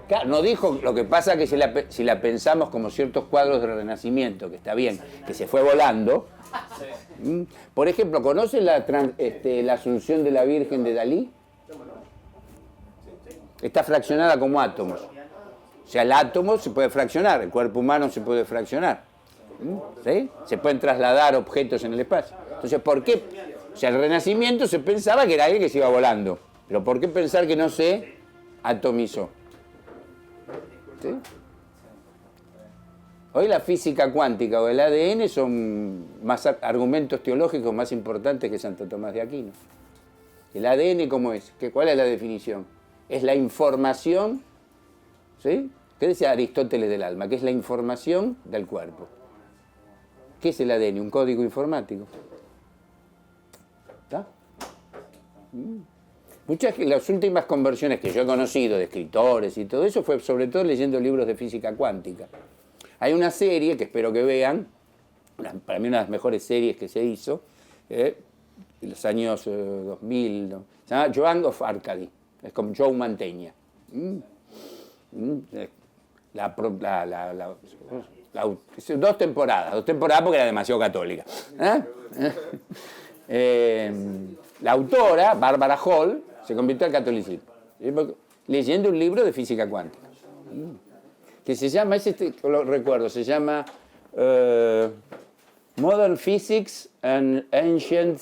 Claro, no dijo, lo que pasa que si la pensamos como ciertos cuadros del Renacimiento, que está bien, que se fue volando. Por ejemplo, ¿conoce la Asunción de la Virgen de Dalí? Está fraccionada como átomos. O sea, el átomo se puede fraccionar, el cuerpo humano se puede fraccionar. ¿Sí? Se pueden trasladar objetos en el espacio. Entonces, ¿por qué? O sea, el Renacimiento se pensaba que era alguien que se iba volando. Pero ¿por qué pensar que no se atomizó? ¿Sí? Hoy la física cuántica o el ADN son más argumentos teológicos más importantes que Santo Tomás de Aquino. ¿El ADN cómo es? ¿Cuál es la definición? Es la información, ¿sí? ¿Qué decía Aristóteles del alma? Que es la información del cuerpo. ¿Qué es el ADN? Un código informático. ¿Está? Las últimas conversiones que yo he conocido de escritores y todo eso fue sobre todo leyendo libros de física cuántica. Hay una serie que espero que vean, para mí una de las mejores series que se hizo, en los años 2000, ¿no? Se llama Joan of Arcady, es como Joe Mantegna. Dos temporadas porque era demasiado católica. La autora, Barbara Hall, se convirtió al catolicismo, leyendo un libro de física cuántica, que se llama, lo recuerdo, se llama Modern Physics and Ancient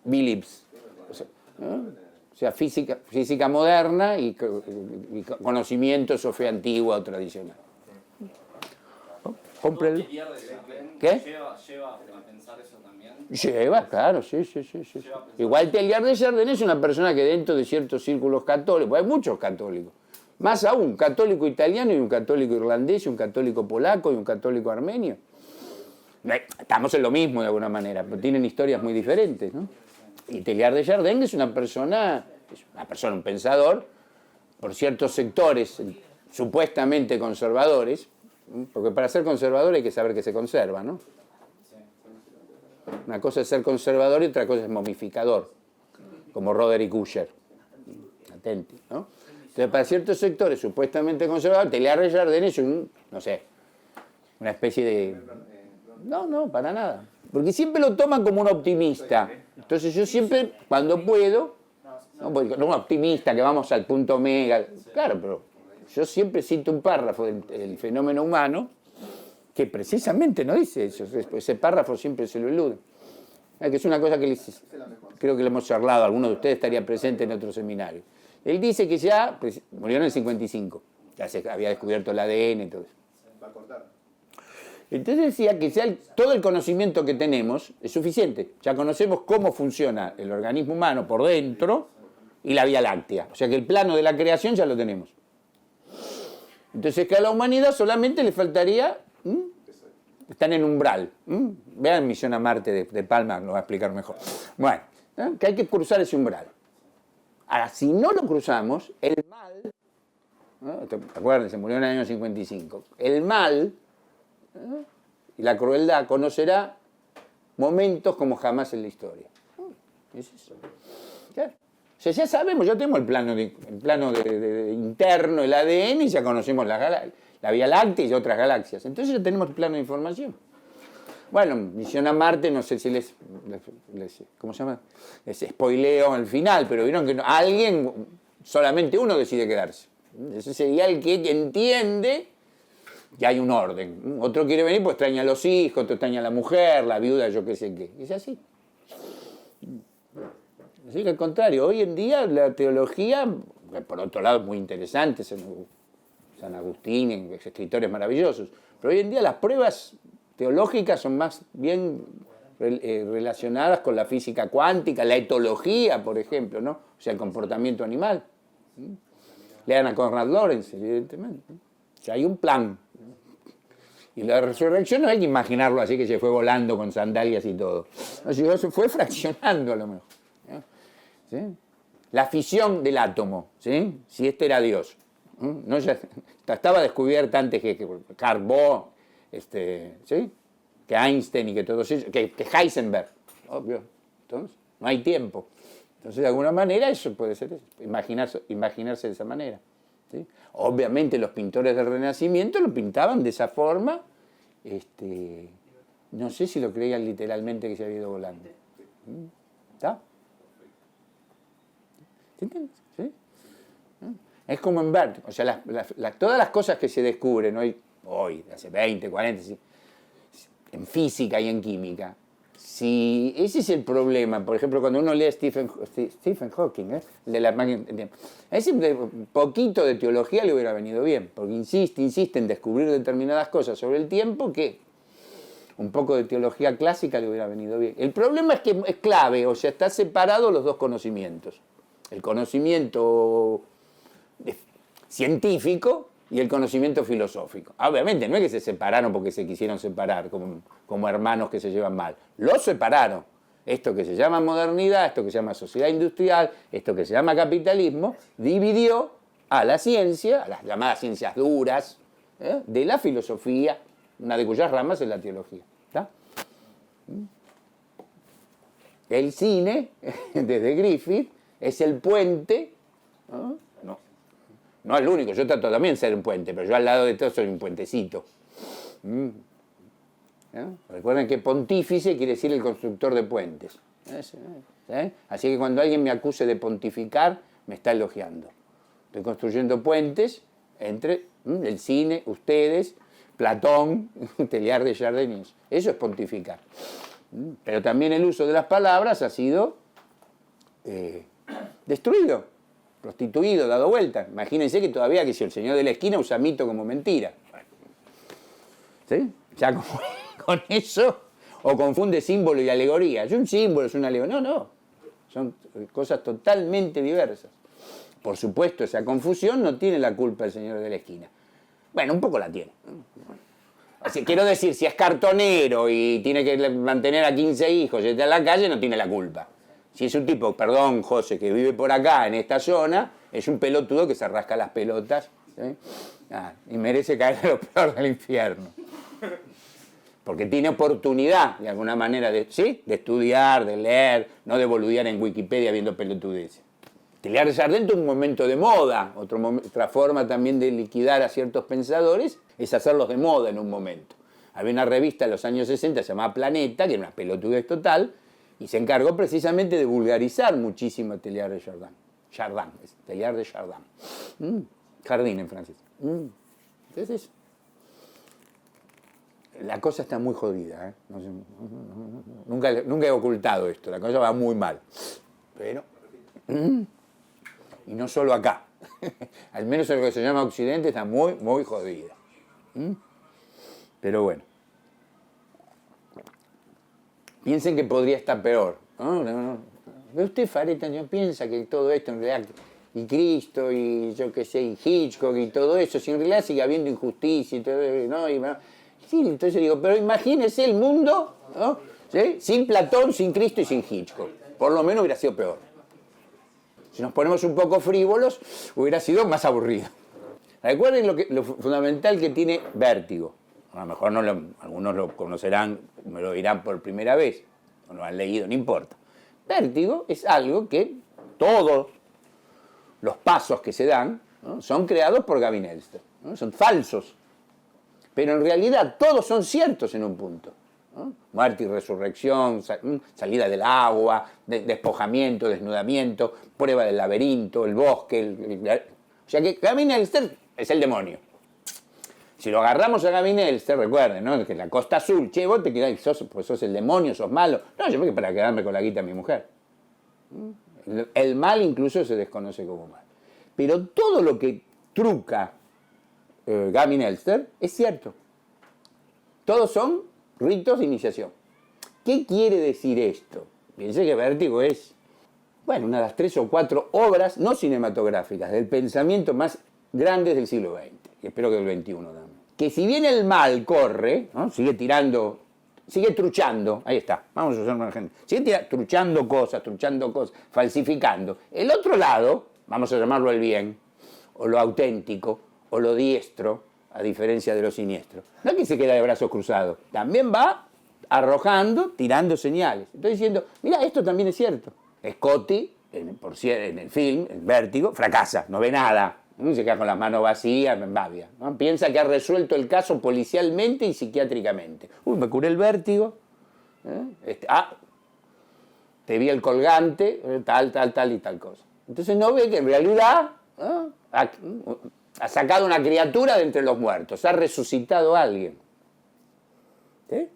Beliefs. O sea, física moderna y conocimientos o fe antigua o tradicional. Cómprelo. ¿Qué? ¿Lleva a pensar eso también? Lleva, claro, sí. Igual Teilhard de Chardin es una persona que dentro de ciertos círculos católicos, hay muchos católicos, más aún, un católico italiano y un católico irlandés y un católico polaco y un católico armenio. Estamos en lo mismo de alguna manera, pero tienen historias muy diferentes, ¿no? Y Teilhard de Chardin es una persona, un pensador, por ciertos sectores supuestamente conservadores, porque para ser conservador hay que saber que se conserva, ¿no? Una cosa es ser conservador y otra cosa es momificador, como Roderick Usher. Atenti, ¿no? Entonces, para ciertos sectores supuestamente conservadores, Teilhard de Chardin es una especie de... No, para nada. Porque siempre lo toman como un optimista. Entonces yo siempre, cuando puedo, no un optimista que vamos al punto mega, claro, pero yo siempre cito un párrafo del fenómeno humano que precisamente no dice eso. Ese párrafo siempre se lo elude. Que es una cosa que creo que le hemos charlado, alguno de ustedes estaría presente en otro seminario. Él dice que ya murió en el 55, ya se había descubierto el ADN y todo eso. Entonces decía que ya todo el conocimiento que tenemos es suficiente. Ya conocemos cómo funciona el organismo humano por dentro y la Vía Láctea. O sea que el plano de la creación ya lo tenemos. Entonces que a la humanidad solamente le faltaría... Están en umbral. Vean Misión a Marte de Palma, lo va a explicar mejor. Bueno, que hay que cruzar ese umbral. Ahora, si no lo cruzamos, el mal... Acuérdense, murió en el año 55. El mal... y la crueldad conocerá momentos como jamás en la historia. Es eso. Claro. O sea, ya sabemos, ya tenemos el plano interno, el ADN, y ya conocemos la Vía Láctea y otras galaxias. Entonces ya tenemos el plano de información. Bueno, Misión a Marte, no sé si les ¿cómo se llama? Les spoileo al final, pero vieron que solamente uno decide quedarse. Ese sería el que entiende que hay un orden. Otro quiere venir pues extraña a los hijos, otro extraña a la mujer, la viuda, yo qué sé qué. Es así. Así que al contrario, hoy en día la teología, por otro lado muy interesante, San Agustín, escritores maravillosos, pero hoy en día las pruebas teológicas son más bien relacionadas con la física cuántica, la etología, por ejemplo, ¿no? O sea, el comportamiento animal. Lean a Konrad Lorenz, evidentemente. O sea, hay un plan. Y la resurrección no hay que imaginarlo así que se fue volando con sandalias y todo. No, se fue fraccionando a lo mejor. ¿Sí? La fisión del átomo, ¿sí? Si este era Dios. No, ya estaba descubierta antes que Karl Bohr, ¿sí? Que Einstein y que todos ellos, que Heisenberg. Obvio. Entonces, no hay tiempo. Entonces, de alguna manera, eso puede ser eso. Imaginarse de esa manera. ¿sí? Obviamente los pintores del Renacimiento lo pintaban de esa forma. No sé si lo creían literalmente que se había ido volando. ¿Está? ¿Se entiende? ¿Sí? Es como en Vértigo. O sea, todas las cosas que se descubren hoy, hace 20, 40, en física y en química, si ese es el problema, por ejemplo, cuando uno lee a Stephen Hawking, de la máquina, ese poquito de teología le hubiera venido bien, porque insiste en descubrir determinadas cosas sobre el tiempo que un poco de teología clásica le hubiera venido bien. El problema es que es clave, o sea, está separado los dos conocimientos. El conocimiento científico y el conocimiento filosófico. Obviamente no es que se separaron porque se quisieron separar como hermanos que se llevan mal. Los separaron. Esto que se llama modernidad, esto que se llama sociedad industrial, esto que se llama capitalismo, dividió a la ciencia, a las llamadas ciencias duras, de la filosofía, una de cuyas ramas es la teología. ¿Está? El cine, desde Griffith, es el puente, no es el único, yo trato también de ser un puente, pero yo al lado de todo soy un puentecito. Recuerden que pontífice quiere decir el constructor de puentes. Así que cuando alguien me acuse de pontificar, me está elogiando. Estoy construyendo puentes entre el cine, ustedes, Platón, Teilhard de Chardin. Eso es pontificar. Pero también el uso de las palabras ha sido destruido, prostituido, dado vuelta. Imagínense que todavía que si el señor de la esquina usa mito como mentira. ¿Sí? Ya con eso, o confunde símbolo y alegoría. Es un símbolo, es una alegoría. No. Son cosas totalmente diversas. Por supuesto, esa confusión no tiene la culpa el señor de la esquina. Bueno, un poco la tiene. Así, quiero decir, si es cartonero y tiene que mantener a 15 hijos y está en la calle, no tiene la culpa. Si es un tipo, perdón, José, que vive por acá, en esta zona, es un pelotudo que se rasca las pelotas, ¿sí? Y merece caer en lo peor del infierno. Porque tiene oportunidad, de alguna manera, de estudiar, de leer, no de boludear en Wikipedia viendo pelotudeces. Teilhard de Chardin tuvo un momento de moda, otra forma también de liquidar a ciertos pensadores es hacerlos de moda en un momento. Había una revista en los años 60 llamada Planeta, que era una pelotudez total, y se encargó precisamente de vulgarizar muchísimo a Teilhard de Chardin. Teilhard de Chardin. Jardín en francés. Entonces, la cosa está muy jodida. Nunca he ocultado esto, la cosa va muy mal. Pero, y no solo acá, al menos en lo que se llama Occidente está muy, muy jodida. Pero bueno. Piensen que podría estar peor. No. Usted, Fareta, no piensa que todo esto en realidad, y Cristo, y yo qué sé, y Hitchcock, y todo eso, si en realidad sigue habiendo injusticia y todo eso, ¿no? Sí, entonces digo, pero imagínese el mundo, ¿no? ¿Sí? Sin Platón, sin Cristo y sin Hitchcock. Por lo menos hubiera sido peor. Si nos ponemos un poco frívolos, hubiera sido más aburrido. Recuerden lo fundamental que tiene Vértigo. A lo mejor algunos lo conocerán, me lo dirán por primera vez, o lo han leído, no importa. Vértigo es algo que todos los pasos que se dan, ¿no? Son creados por Gavin Elster, ¿no? Son falsos, pero en realidad todos son ciertos en un punto, ¿no? Muerte y resurrección, salida del agua, despojamiento, desnudamiento, prueba del laberinto, el bosque. O sea que Gavin Elster es el demonio. Si lo agarramos a Gavin Elster, recuerden, ¿no? Que la Costa Azul, che, vos te quedás, sos el demonio, sos malo. No, yo creo que para quedarme con la guita de mi mujer. El mal incluso se desconoce como mal. Pero todo lo que truca Gavin Elster es cierto. Todos son ritos de iniciación. ¿Qué quiere decir esto? Piense que Vértigo es, bueno, una de las 3 o 4 obras no cinematográficas del pensamiento más grandes del siglo XX. Y espero que del XXI también. Que si bien el mal corre, ¿no? Sigue truchando, ahí está, vamos a usar una gente, sigue truchando cosas, falsificando. El otro lado, vamos a llamarlo el bien, o lo auténtico, o lo diestro, a diferencia de lo siniestro. No es que se queda de brazos cruzados, también va arrojando, tirando señales. Estoy diciendo, mira, esto también es cierto. Scotty, en el film, en Vértigo, fracasa, no ve nada. Se queda con las manos vacías, en babia, ¿no? Piensa que ha resuelto el caso policialmente y psiquiátricamente. Uy, me curé el vértigo. Te vi el colgante, tal y tal cosa. Entonces no ve que en realidad ha sacado una criatura de entre los muertos, ha resucitado a alguien. ¿Sí?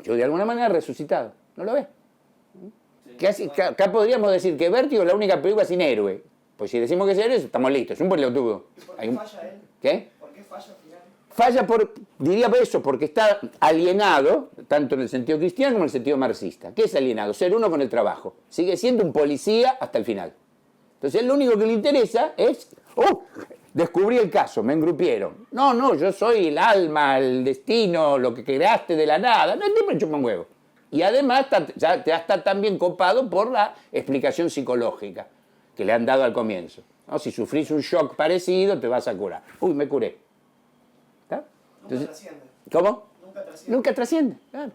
Yo de alguna manera he resucitado, ¿no lo ves? Sí, acá podríamos decir que Vértigo es la única película sin héroe. Pues si decimos que es héroe, estamos listos, es un pelotudo. ¿Por qué falla él? ¿Qué? ¿Por qué falla al final? Falla diría eso, porque está alienado, tanto en el sentido cristiano como en el sentido marxista. ¿Qué es alienado? Ser uno con el trabajo. Sigue siendo un policía hasta el final. Entonces, lo único que le interesa es, descubrí el caso, me engrupieron. No, yo soy el alma, el destino, lo que creaste de la nada. No, me chupa un huevo. Y además ya está también copado por la explicación psicológica que le han dado al comienzo, ¿no? Si sufrís un shock parecido, te vas a curar. Uy, me curé. ¿Está? Entonces, Nunca trasciende. ¿cómo? Nunca trasciende. Nunca trasciende, claro.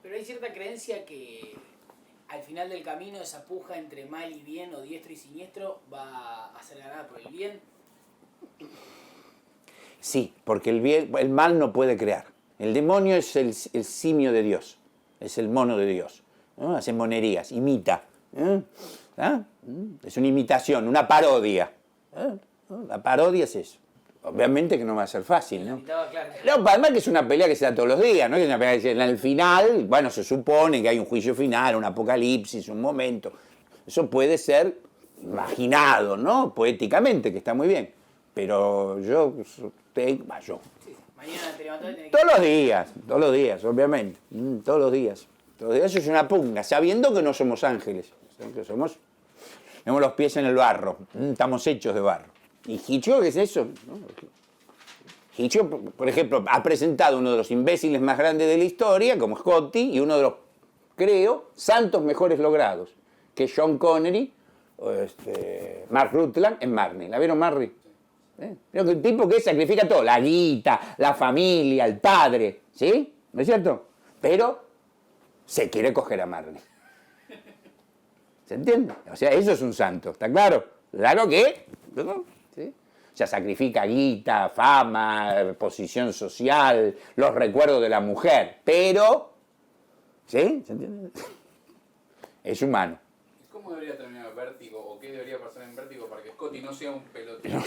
Pero hay cierta creencia que al final del camino esa puja entre mal y bien o diestro y siniestro va a ser ganada por el bien. Sí, porque el mal no puede crear. El demonio es el simio de Dios, es el mono de Dios, ¿no? Hace monerías, imita. Es una imitación, una parodia. La parodia es eso. Obviamente que no va a ser fácil, ¿no? No, además que es una pelea que se da todos los días, ¿no? Es una pelea que se da al final, bueno, se supone que hay un juicio final, un apocalipsis, un momento. Eso puede ser imaginado, ¿no? Poéticamente, que está muy bien. Pero yo. Sí, mañana te levantás y tenés que... Todos los días, obviamente. Todos los días. Eso es una pugna, sabiendo que no somos ángeles, que tenemos los pies en el barro, estamos hechos de barro. ¿Y Hitchcock qué es eso? Hitchcock, por ejemplo, ha presentado uno de los imbéciles más grandes de la historia, como Scotty, y uno de los, creo, santos mejores logrados, que es Sean Connery, Mark Rutland en Marnie. ¿La vieron, Marnie? Pero el tipo que sacrifica todo, la guita, la familia, el padre, ¿sí? ¿No es cierto? Pero se quiere coger a Marnie. ¿Se entiende? O sea, eso es un santo, ¿está claro? Claro que, ¿sí? O sea, sacrifica guita, fama, posición social, los recuerdos de la mujer, pero, ¿sí? ¿Se entiende? Es humano. ¿Cómo debería terminar Vértigo o qué debería pasar en Vértigo para que Scotty no sea un pelotero?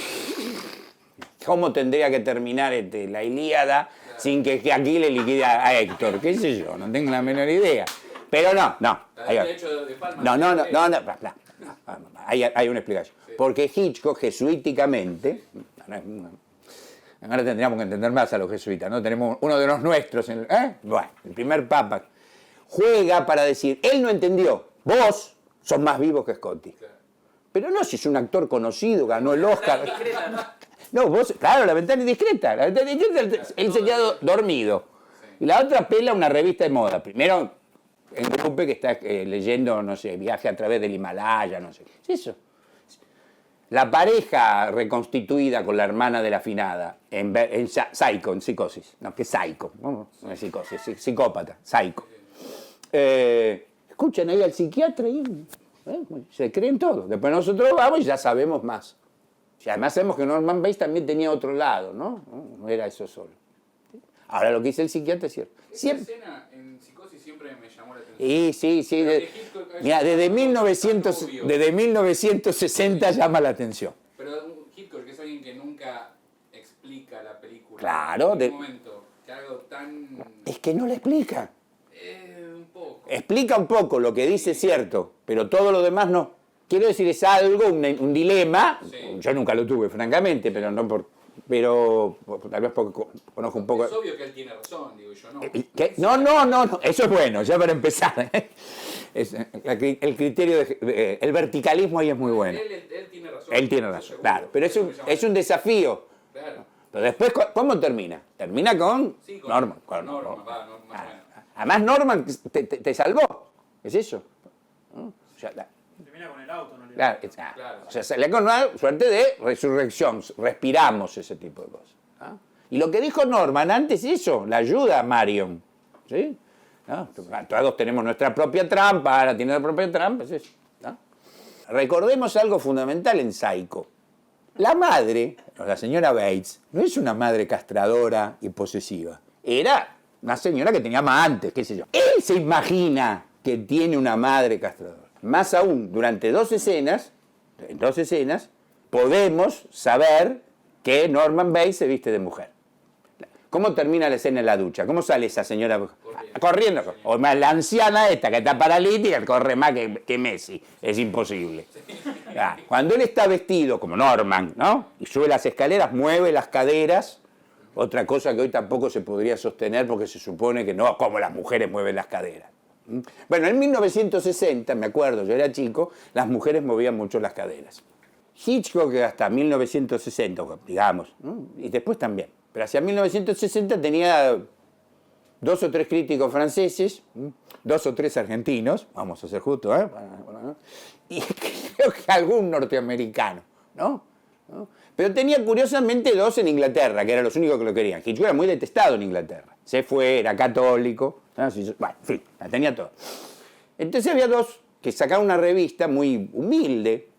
¿Cómo tendría que terminar la Ilíada sin que aquí le liquide a Héctor? ¿Qué sé yo? No tengo la menor idea. Pero no. Hay una explicación. Sí. Porque Hitchcock, jesuíticamente, ahora tendríamos que entender más a los jesuitas, ¿no? Tenemos uno de los nuestros, bueno, el primer papa, juega para decir, él no entendió, vos sos más vivos que Scotty. Claro. Pero no, si es un actor conocido, ganó el Oscar. No, vos, claro, la ventana es discreta. Él se queda dormido. Sí. Y la otra pela una revista de moda. Primero, en grupo que está leyendo, no sé, Viaje a través del Himalaya, no sé. Es eso. La pareja reconstituida con la hermana de la afinada, en Psycho, en Psicosis. No, que Psycho. No es psicosis, psicópata, Psycho. Escuchan ahí al psiquiatra y se creen todo. Después nosotros vamos y ya sabemos más. Y además sabemos que Norman Bates también tenía otro lado, ¿no? No era eso solo. Ahora lo que dice el psiquiatra es cierto. Esa escena en Psicosis siempre me llamó la atención. Sí. Mira, desde 1960 llama la atención. Pero Hitchcock, que es alguien que nunca explica la película. Claro. En un momento, que algo tan... Es que no la explica. Un poco. Explica un poco, lo que dice es cierto, pero todo lo demás no. Quiero decir, es algo, un dilema. Sí. Yo nunca lo tuve, francamente, pero no por... Pero tal vez porque conozco un poco... Es obvio que él tiene razón, digo yo, ¿no? ¿Qué? No, eso es bueno, ya para empezar. El criterio, el verticalismo ahí es muy bueno. Él tiene razón. Él tiene razón, claro, pero es un desafío. Claro. Pero después, ¿cómo termina? Termina con Norman. Además, Norman te salvó, es eso. Termina con el auto, ¿no? Claro. O sea, sale con una suerte de resurrección, respiramos ese tipo de cosas. ¿Ah? Y lo que dijo Norman antes es eso, la ayuda a Marion. ¿Sí? ¿No? Todos tenemos nuestra propia trampa, ahora tiene la propia trampa, es eso. ¿No? Recordemos algo fundamental en Psycho. La madre, la señora Bates, no es una madre castradora y posesiva. Era una señora que tenía amantes, qué sé yo. Él se imagina que tiene una madre castradora. Más aún, durante dos escenas, podemos saber que Norman Bates se viste de mujer. ¿Cómo termina la escena en la ducha? ¿Cómo sale esa señora? Corriendo. O más la anciana esta que está paralítica corre más que Messi. Es imposible. Cuando él está vestido como Norman, ¿no? Y sube las escaleras, mueve las caderas. Otra cosa que hoy tampoco se podría sostener porque se supone que no, como las mujeres mueven las caderas. Bueno, en 1960, me acuerdo, yo era chico, las mujeres movían mucho las caderas. Hitchcock hasta 1960, digamos, ¿no? Y después también. Pero hacia 1960 tenía 2 o 3 críticos franceses, 2 o 3 argentinos, vamos a ser justos, ¿eh? Y creo que algún norteamericano, ¿no? Pero tenía curiosamente 2 en Inglaterra, que eran los únicos que lo querían. Hitchcock era muy detestado en Inglaterra. Se fue, era católico, ¿no? Bueno, en fin, la tenía todo. Entonces había 2 que sacaban una revista muy humilde,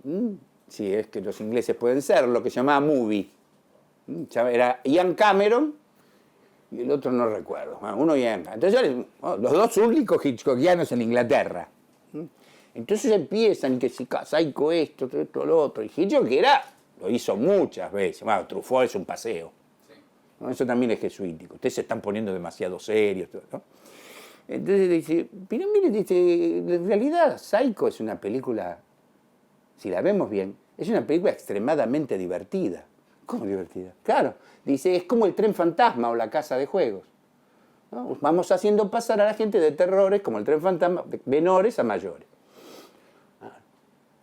si es que los ingleses pueden serlo, que se llamaba Movie. Era Ian Cameron y el otro no recuerdo. Uno Ian Cameron. Entonces, los 2 únicos hitchcockianos en Inglaterra. Entonces empiezan que si Psycho esto, lo otro. Y Hitchcock lo hizo muchas veces. Bueno, Truffaut es un paseo. ¿No? Eso también es jesuítico. Ustedes se están poniendo demasiado serios, ¿no? Entonces dice, pero mire, dice, en realidad Psycho es una película, si la vemos bien, es una película extremadamente divertida. ¿Cómo divertida? Claro, dice, es como el Tren Fantasma o la Casa de Juegos, ¿no? Vamos haciendo pasar a la gente de terrores como el Tren Fantasma, de menores a mayores.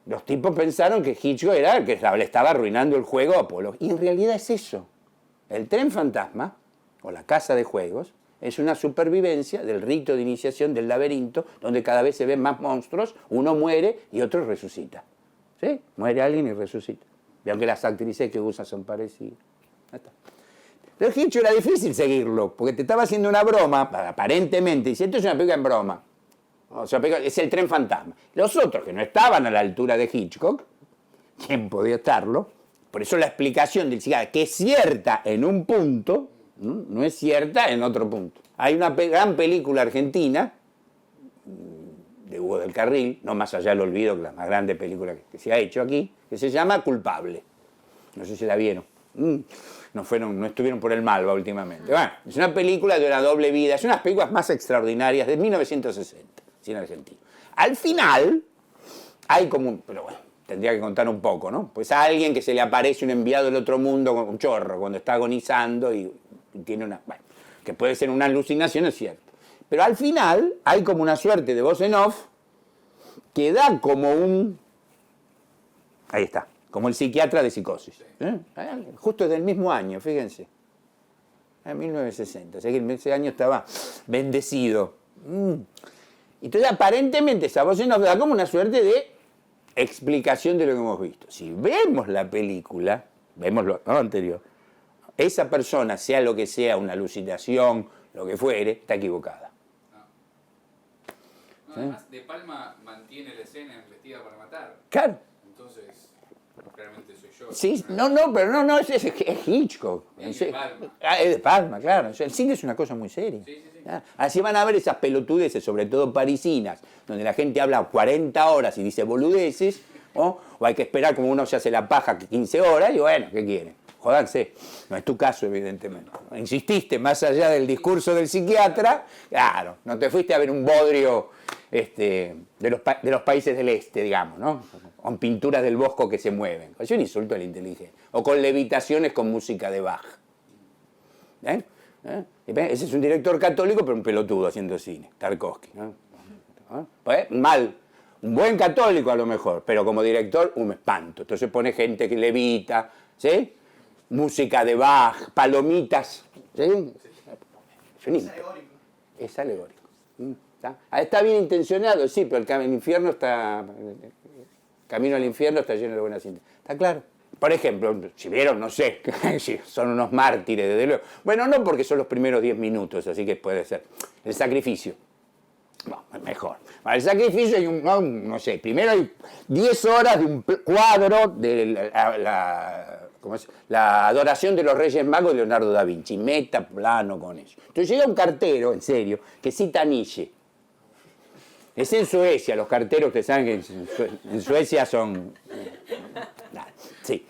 Los tipos pensaron que Hitchcock era el que le estaba arruinando el juego a Apolo. Y en realidad es eso. El Tren Fantasma, o la Casa de Juegos, es una supervivencia del rito de iniciación del laberinto, donde cada vez se ven más monstruos, uno muere y otro resucita. ¿Sí? Muere alguien y resucita. Y aunque las actrices que usan son parecidas. Pero Hitchcock era difícil seguirlo, porque te estaba haciendo una broma, aparentemente, y si esto es una película en broma. O sea, es el Tren Fantasma. Los otros que no estaban a la altura de Hitchcock, ¿quién podía estarlo? Por eso la explicación del cigarro, que es cierta en un punto, no es cierta en otro punto. Hay una gran película argentina, de Hugo del Carril, no más allá del olvido, que la más grande película que se ha hecho aquí, que se llama Culpable. No sé si la vieron. No estuvieron por el Malva últimamente. Bueno, es una película de una doble vida, es una de las películas más extraordinarias de 1960, en Argentina. Al final, hay como pero bueno, tendría que contar un poco, ¿no? Pues a alguien que se le aparece un enviado del otro mundo con un chorro cuando está agonizando y tiene una... Bueno, que puede ser una alucinación, es cierto. Pero al final hay como una suerte de voz en off que da como un... Ahí está, como el psiquiatra de Psicosis. Justo es del mismo año, fíjense. En 1960, o sea que ese año estaba bendecido. Entonces aparentemente esa voz en off da como una suerte de explicación de lo que hemos visto. Si vemos la película, vemos lo anterior, esa persona, sea lo que sea, una alucinación, lo que fuere, está equivocada. No, además, De Palma mantiene la escena en Vestida para Matar. Claro. Entonces, claramente soy yo. Sí, pero es Hitchcock. Es De Palma. Es De Palma, claro. El cine es una cosa muy seria. Sí. Así van a ver esas pelotudeces, sobre todo parisinas, donde la gente habla 40 horas y dice boludeces, o hay que esperar como uno se hace la paja 15 horas, y bueno, ¿qué quieren? Jódanse. No es tu caso, evidentemente. Insististe más allá del discurso del psiquiatra, claro, no te fuiste a ver un bodrio de los países del este, digamos, ¿no? Con pinturas del Bosco que se mueven. Es un insulto a la inteligencia. O con levitaciones con música de Bach. Ese es un director católico, pero un pelotudo haciendo cine, Tarkovsky, ¿no? Pues, mal. Un buen católico a lo mejor, pero como director un espanto. Entonces pone gente que levita, ¿sí? Música de Bach, palomitas, ¿sí? Es alegórico. Es alegórico. Está bien intencionado, sí, pero el infierno está... Camino al infierno está lleno de buenas intenciones. ¿Está claro? Por ejemplo, si vieron, no sé, son unos mártires, desde luego. Bueno, no porque son los primeros 10 minutos, así que puede ser. El sacrificio. No, mejor. Para el sacrificio hay no sé, primero hay 10 horas de un cuadro de ¿cómo es? La adoración de los Reyes Magos de Leonardo da Vinci, meta plano con eso. Entonces llega un cartero, en serio, que cita a Nietzsche. Es en Suecia, los carteros que saben que en Suecia son... sí.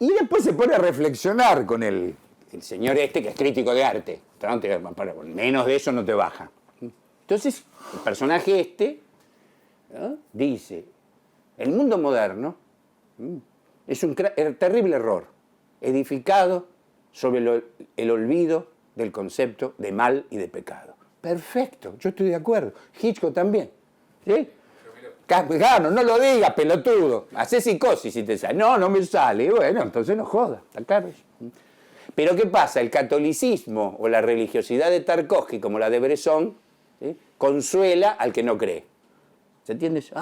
Y después se pone a reflexionar con el señor este, que es crítico de arte. Menos de eso no te baja. Entonces, el personaje este, ¿no?, dice, el mundo moderno es un terrible error, edificado sobre el olvido del concepto de mal y de pecado. Perfecto, yo estoy de acuerdo. Hitchcock también. ¿Sí? Claro, no lo digas, pelotudo. Hacé psicosis si te sale. No, no me sale. Y bueno, entonces no jodas. ¿Está claro? Pero ¿qué pasa? El catolicismo o la religiosidad de Tarkovsky, como la de Bresson, ¿sí?, consuela al que no cree. ¿Se entiende? Sí,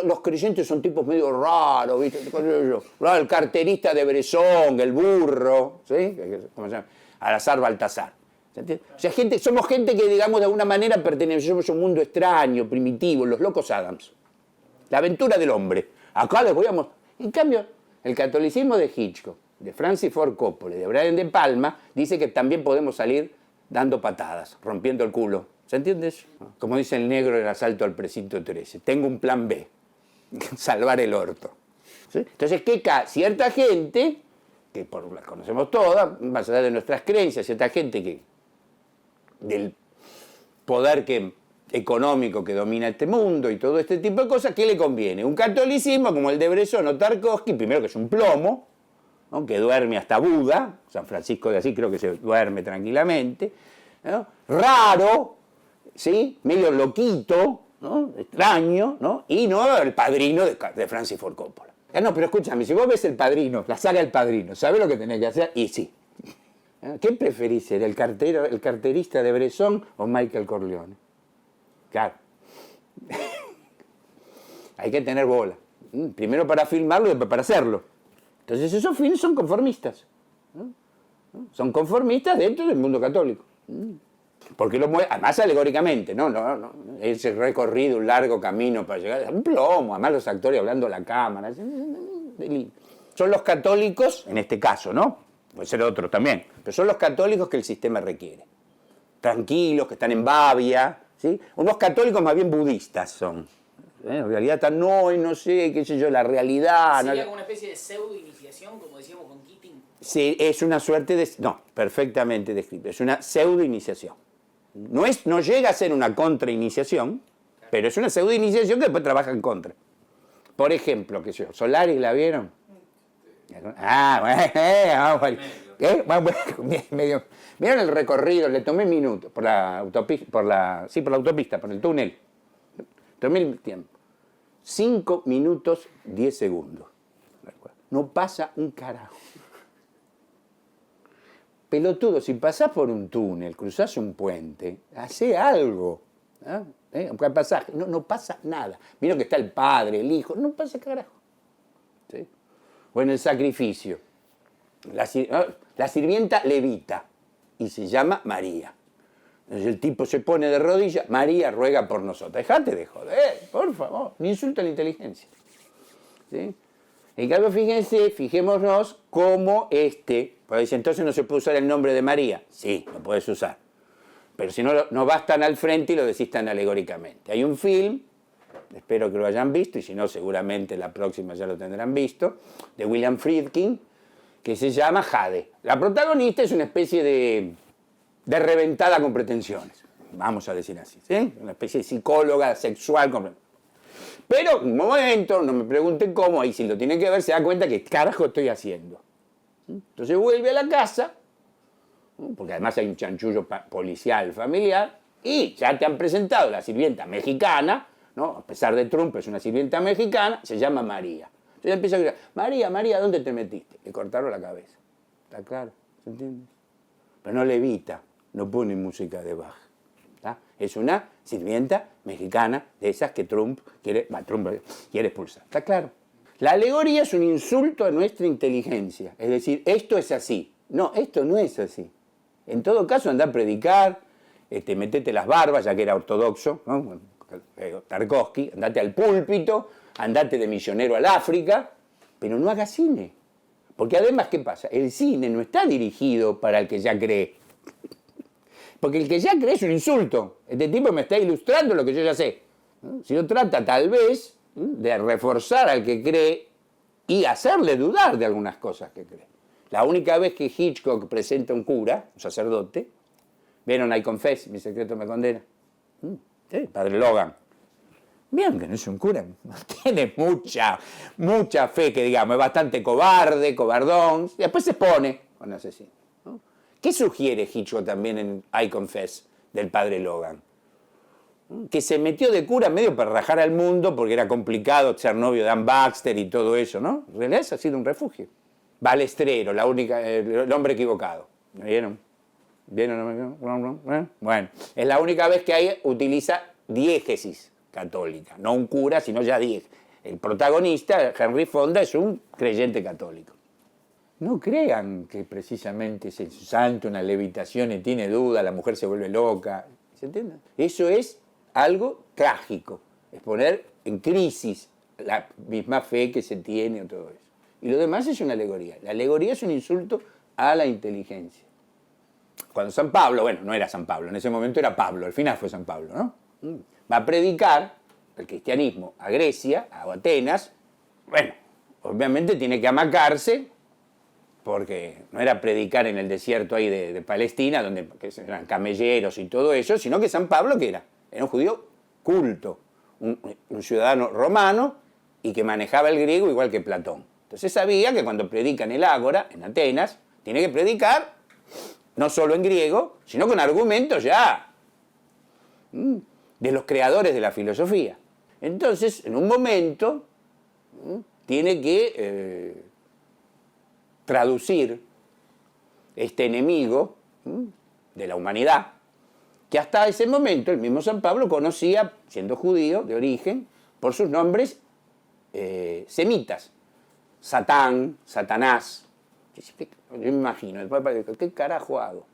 los creyentes son tipos medio raros, ¿viste? El carterista de Bresson, el burro, ¿sí? ¿Cómo se llama? Alazar Baltasar. ¿Se entiende? O sea, somos gente que, digamos, de alguna manera pertenecemos a un mundo extraño, primitivo, los locos Adams. La aventura del hombre. Acá les voy a mostrar. En cambio, el catolicismo de Hitchcock, de Francis Ford Coppola y de Brian De Palma, dice que también podemos salir dando patadas, rompiendo el culo. ¿Se entiende eso? Como dice el negro en el asalto al precinto 13, tengo un plan B, salvar el orto. ¿Sí? Entonces, cierta gente, que la conocemos todas, más allá de nuestras creencias, cierta gente que del poder económico que domina este mundo y todo este tipo de cosas, ¿qué le conviene? Un catolicismo como el de Bresson o Tarkovsky, primero que es un plomo, ¿no?, que duerme hasta Buda, San Francisco de Asís creo que se duerme tranquilamente, ¿no?, raro, ¿sí?, medio loquito, ¿no?, extraño, ¿no?, y no el Padrino de Francis Ford Coppola. No, pero escúchame, si vos ves El Padrino, la saga El Padrino, ¿sabés lo que tenés que hacer? Y sí. ¿Qué preferís ser, el carterista de Bresson o Michael Corleone? Claro. Hay que tener bola. Primero para filmarlo y después para hacerlo. Entonces esos films son conformistas. Son conformistas dentro del mundo católico. Porque lo mueve, además alegóricamente, no. Ese recorrido, un largo camino para llegar, un plomo, además los actores hablando a la cámara. Son los católicos, en este caso, ¿no? Puede ser otro también, pero son los católicos que el sistema requiere. Tranquilos, que están en Babia, ¿sí? Unos católicos más bien budistas son. En realidad están, no sé, qué sé yo, la realidad. ¿Sería como una especie de pseudo-iniciación, como decíamos con Keating? Sí, es una suerte de... No, perfectamente descrito. Es una pseudo-iniciación. No llega a ser una contra-iniciación, pero es una pseudo-iniciación que después trabaja en contra. Por ejemplo, qué sé yo, ¿Solaris la vieron? Bueno. Vieron el recorrido, le tomé minutos por la autopista, por el túnel. Tomé el tiempo. 5 minutos 10 segundos. No pasa un carajo. Pelotudo, si pasás por un túnel, cruzás un puente, hacé algo. Un pasaje, no pasa nada. Vieron que está el padre, el hijo, no pasa carajo. ¿Sí? O en el sacrificio. La sirvienta levita y se llama María. Entonces el tipo se pone de rodillas, María ruega por nosotros. Dejate de joder, por favor, ni insulta a la inteligencia. ¿Sí? En cambio, fijémonos cómo pues entonces no se puede usar el nombre de María. Sí, lo puedes usar. Pero si no vas tan al frente y lo decís tan alegóricamente. Hay un film, espero que lo hayan visto, y si no, seguramente la próxima ya lo tendrán visto, de William Friedkin, que se llama Jade. La protagonista es una especie de reventada con pretensiones, vamos a decir así, ¿sí? Una especie de psicóloga sexual. Pero, un momento, no me pregunten cómo, ahí si lo tienen que ver, se da cuenta que carajo estoy haciendo. Entonces vuelve a la casa, porque además hay un chanchullo policial familiar, y ya te han presentado la sirvienta mexicana, ¿no? A pesar de Trump, es una sirvienta mexicana, se llama María. Entonces empieza a gritar, María, ¿dónde te metiste? Le cortaron la cabeza. ¿Está claro? ¿Se entiende? Pero no levita, no pone música de Bach. ¿Está? Es una sirvienta mexicana de esas que Trump quiere expulsar. ¿Está claro? La alegoría es un insulto a nuestra inteligencia. Es decir, esto es así. No, esto no es así. En todo caso, anda a predicar metete las barbas, ya que era ortodoxo, ¿no? Tarkovsky, andate al púlpito, andate de misionero al África, pero no hagas cine. Porque además, ¿qué pasa? El cine no está dirigido para el que ya cree. Porque el que ya cree es un insulto. Este tipo me está ilustrando lo que yo ya sé. Si no trata tal vez de reforzar al que cree y hacerle dudar de algunas cosas que cree. La única vez que Hitchcock presenta un cura, un sacerdote, ¿vieron I Confess, mi secreto me condena? Sí, padre Logan. Bien, que no es un cura, no tiene mucha fe, que digamos, es bastante cobarde, cobardón, y después se pone con asesino, ¿no? ¿Qué sugiere Hitchcock también en I Confess del padre Logan? Que se metió de cura medio para rajar al mundo porque era complicado ser novio de Ann Baxter y todo eso, ¿no? En realidad eso ha sido un refugio. Balestrero, el hombre equivocado. ¿Me vieron? ¿Vieron? Bueno, es la única vez que ahí utiliza diégesis católica, no un cura, sino ya diez. El protagonista, Henry Fonda, es un creyente católico. No crean que precisamente es el santo, una levitación y tiene duda, la mujer se vuelve loca. ¿Se entiende? Eso es algo trágico, es poner en crisis la misma fe que se tiene o todo eso. Y lo demás es una alegoría. La alegoría es un insulto a la inteligencia. Cuando San Pablo, bueno, no era San Pablo, en ese momento era Pablo, al final fue San Pablo, ¿no? Va a predicar el cristianismo a Grecia, a Atenas. Bueno, obviamente tiene que amacarse, porque no era predicar en el desierto ahí de Palestina, donde eran camelleros y todo eso, sino que San Pablo, ¿qué era? Era un judío culto, un ciudadano romano y que manejaba el griego igual que Platón. Entonces sabía que cuando predica en el Ágora, en Atenas, tiene que predicar no solo en griego, sino con argumentos ya de los creadores de la filosofía. Entonces, en un momento, tiene que traducir este enemigo de la humanidad, que hasta ese momento el mismo San Pablo conocía, siendo judío de origen, por sus nombres semitas. Satán, Satanás. Yo me imagino, ¿qué carajo hago?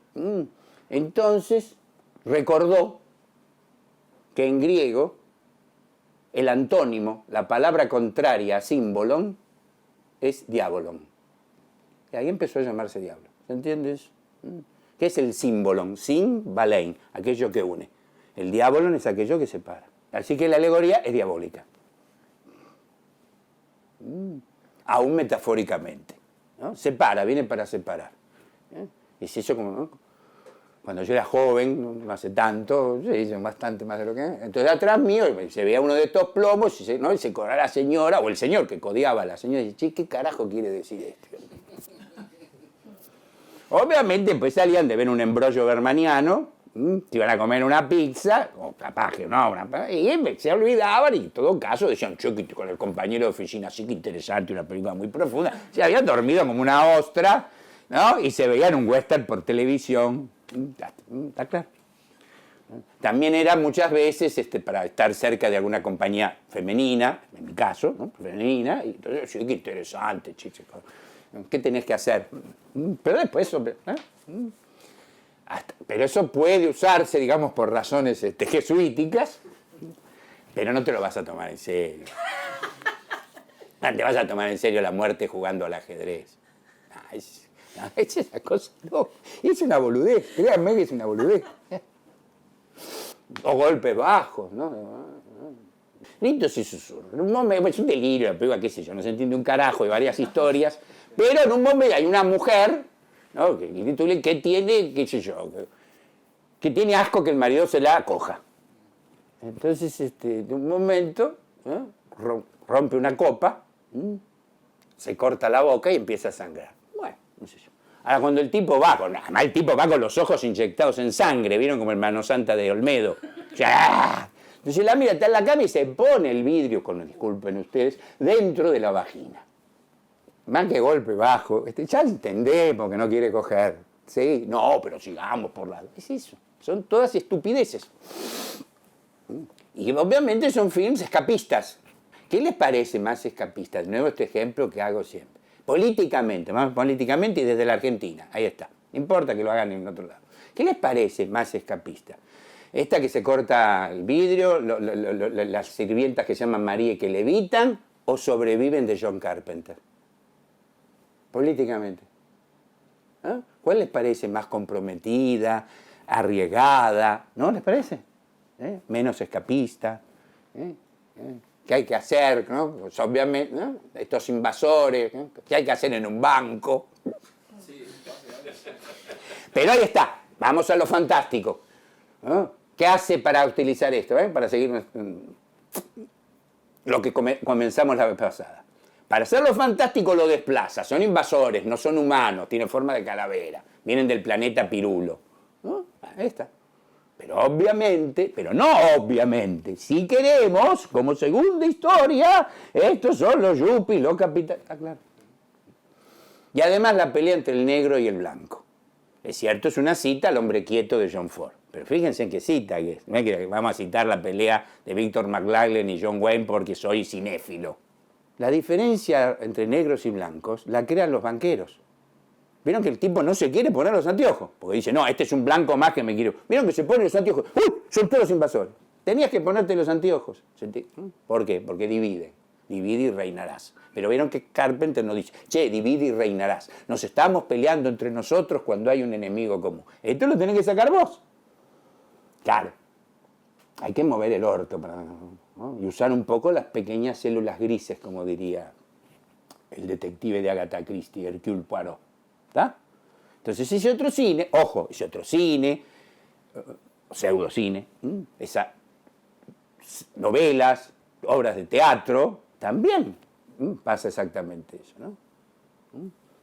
Entonces recordó que en griego el antónimo, la palabra contraria a símbolon, es diabolon. Y ahí empezó a llamarse diablo. ¿Se entiende eso? ¿Qué es el símbolon? Sin balein, aquello que une. El diabolon es aquello que separa. Así que la alegoría es diabólica. Aún metafóricamente, ¿no? Separa, viene para separar. Es eso como, ¿no? Cuando yo era joven, no hace tanto, se hizo bastante más de lo que... Entonces atrás mío se veía uno de estos plomos y se corría la señora, o el señor que codiaba a la señora, y dice, che, ¿qué carajo quiere decir esto? Obviamente pues salían de ver un embrollo bermaniano, se iban a comer una pizza, o capaz que no, y se olvidaban y en todo caso decían, che, con el compañero de oficina, sí que interesante, una película muy profunda, se habían dormido como una ostra, ¿no? Y se veían un western por televisión, está claro. También era muchas veces para estar cerca de alguna compañía femenina, en mi caso, ¿no? Femenina, y entonces, sí, qué interesante, chicos. ¿Qué tenés que hacer? Pero después, pero eso puede usarse, digamos, por razones jesuíticas, pero no te lo vas a tomar en serio. No te vas a tomar en serio la muerte jugando al ajedrez. Es esa cosa, no. Es una boludez, créanme que es una boludez. O golpes bajos, ¿no? Gritos y susurros. Es un delirio, la película, qué sé yo, no se entiende un carajo, hay varias historias, pero en un momento hay una mujer, ¿no? que tiene, qué sé yo, que tiene asco que el marido se la coja. Entonces, de un momento, rompe una copa, se corta la boca y empieza a sangrar. Bueno, no sé yo. Ahora, cuando el tipo va, además el tipo va con los ojos inyectados en sangre, ¿vieron? Como el Mano Santa de Olmedo. ¡Ah! Entonces la mira, está en la cama y se pone el vidrio, disculpen ustedes, dentro de la vagina. Más que golpe bajo, ya entendemos que no quiere coger. Sí, no, pero sigamos por la... Es eso, son todas estupideces. Y obviamente son films escapistas. ¿Qué les parece más escapista? De nuevo este ejemplo que hago siempre. Políticamente, más políticamente y desde la Argentina, ahí está. No importa que lo hagan en otro lado. ¿Qué les parece más escapista? esta que se corta el vidrio, las sirvientas que se llaman María y que levitan, o Sobreviven de John Carpenter. Políticamente. ¿Ah? ¿Cuál les parece más comprometida, arriesgada? ¿No les parece? Menos escapista. ¿Qué hay que hacer? ¿No? Pues obviamente, ¿no? Estos invasores, ¿no? ¿Qué hay que hacer en un banco? Pero ahí está, vamos a lo fantástico, ¿no? ¿Qué hace para utilizar esto? Para seguir lo que comenzamos la vez pasada. Para hacerlo fantástico lo desplaza, son invasores, no son humanos, tienen forma de calavera, vienen del planeta Pirulo. ¿No? Ahí está. Pero obviamente, pero no obviamente, si queremos, como segunda historia, estos son los yuppies, los capitales. Está claro. Y además la pelea entre el negro y el blanco. Es cierto, es una cita al hombre quieto de John Ford. Pero fíjense en qué cita que es. No es que vamos a citar la pelea de Victor McLaglen y John Wayne porque soy cinéfilo. La diferencia entre negros y blancos la crean los banqueros. ¿Vieron que el tipo no se quiere poner los anteojos? Porque dice, no, este es un blanco más que me quiero. ¿Vieron que se pone los anteojos? ¡Uy! Son todos invasores. Tenías que ponerte los anteojos. ¿Por qué? Porque divide. Divide y reinarás. Pero vieron que Carpenter nos dice, che, divide y reinarás. Nos estamos peleando entre nosotros cuando hay un enemigo común. Esto lo tenés que sacar vos. Claro. Hay que mover el orto para, ¿no? Y usar un poco las pequeñas células grises, como diría el detective de Agatha Christie, Hercule Poirot. ¿Está? Entonces ese otro cine, ojo, ese otro cine, pseudocine, esas novelas, obras de teatro, también pasa exactamente eso, ¿no?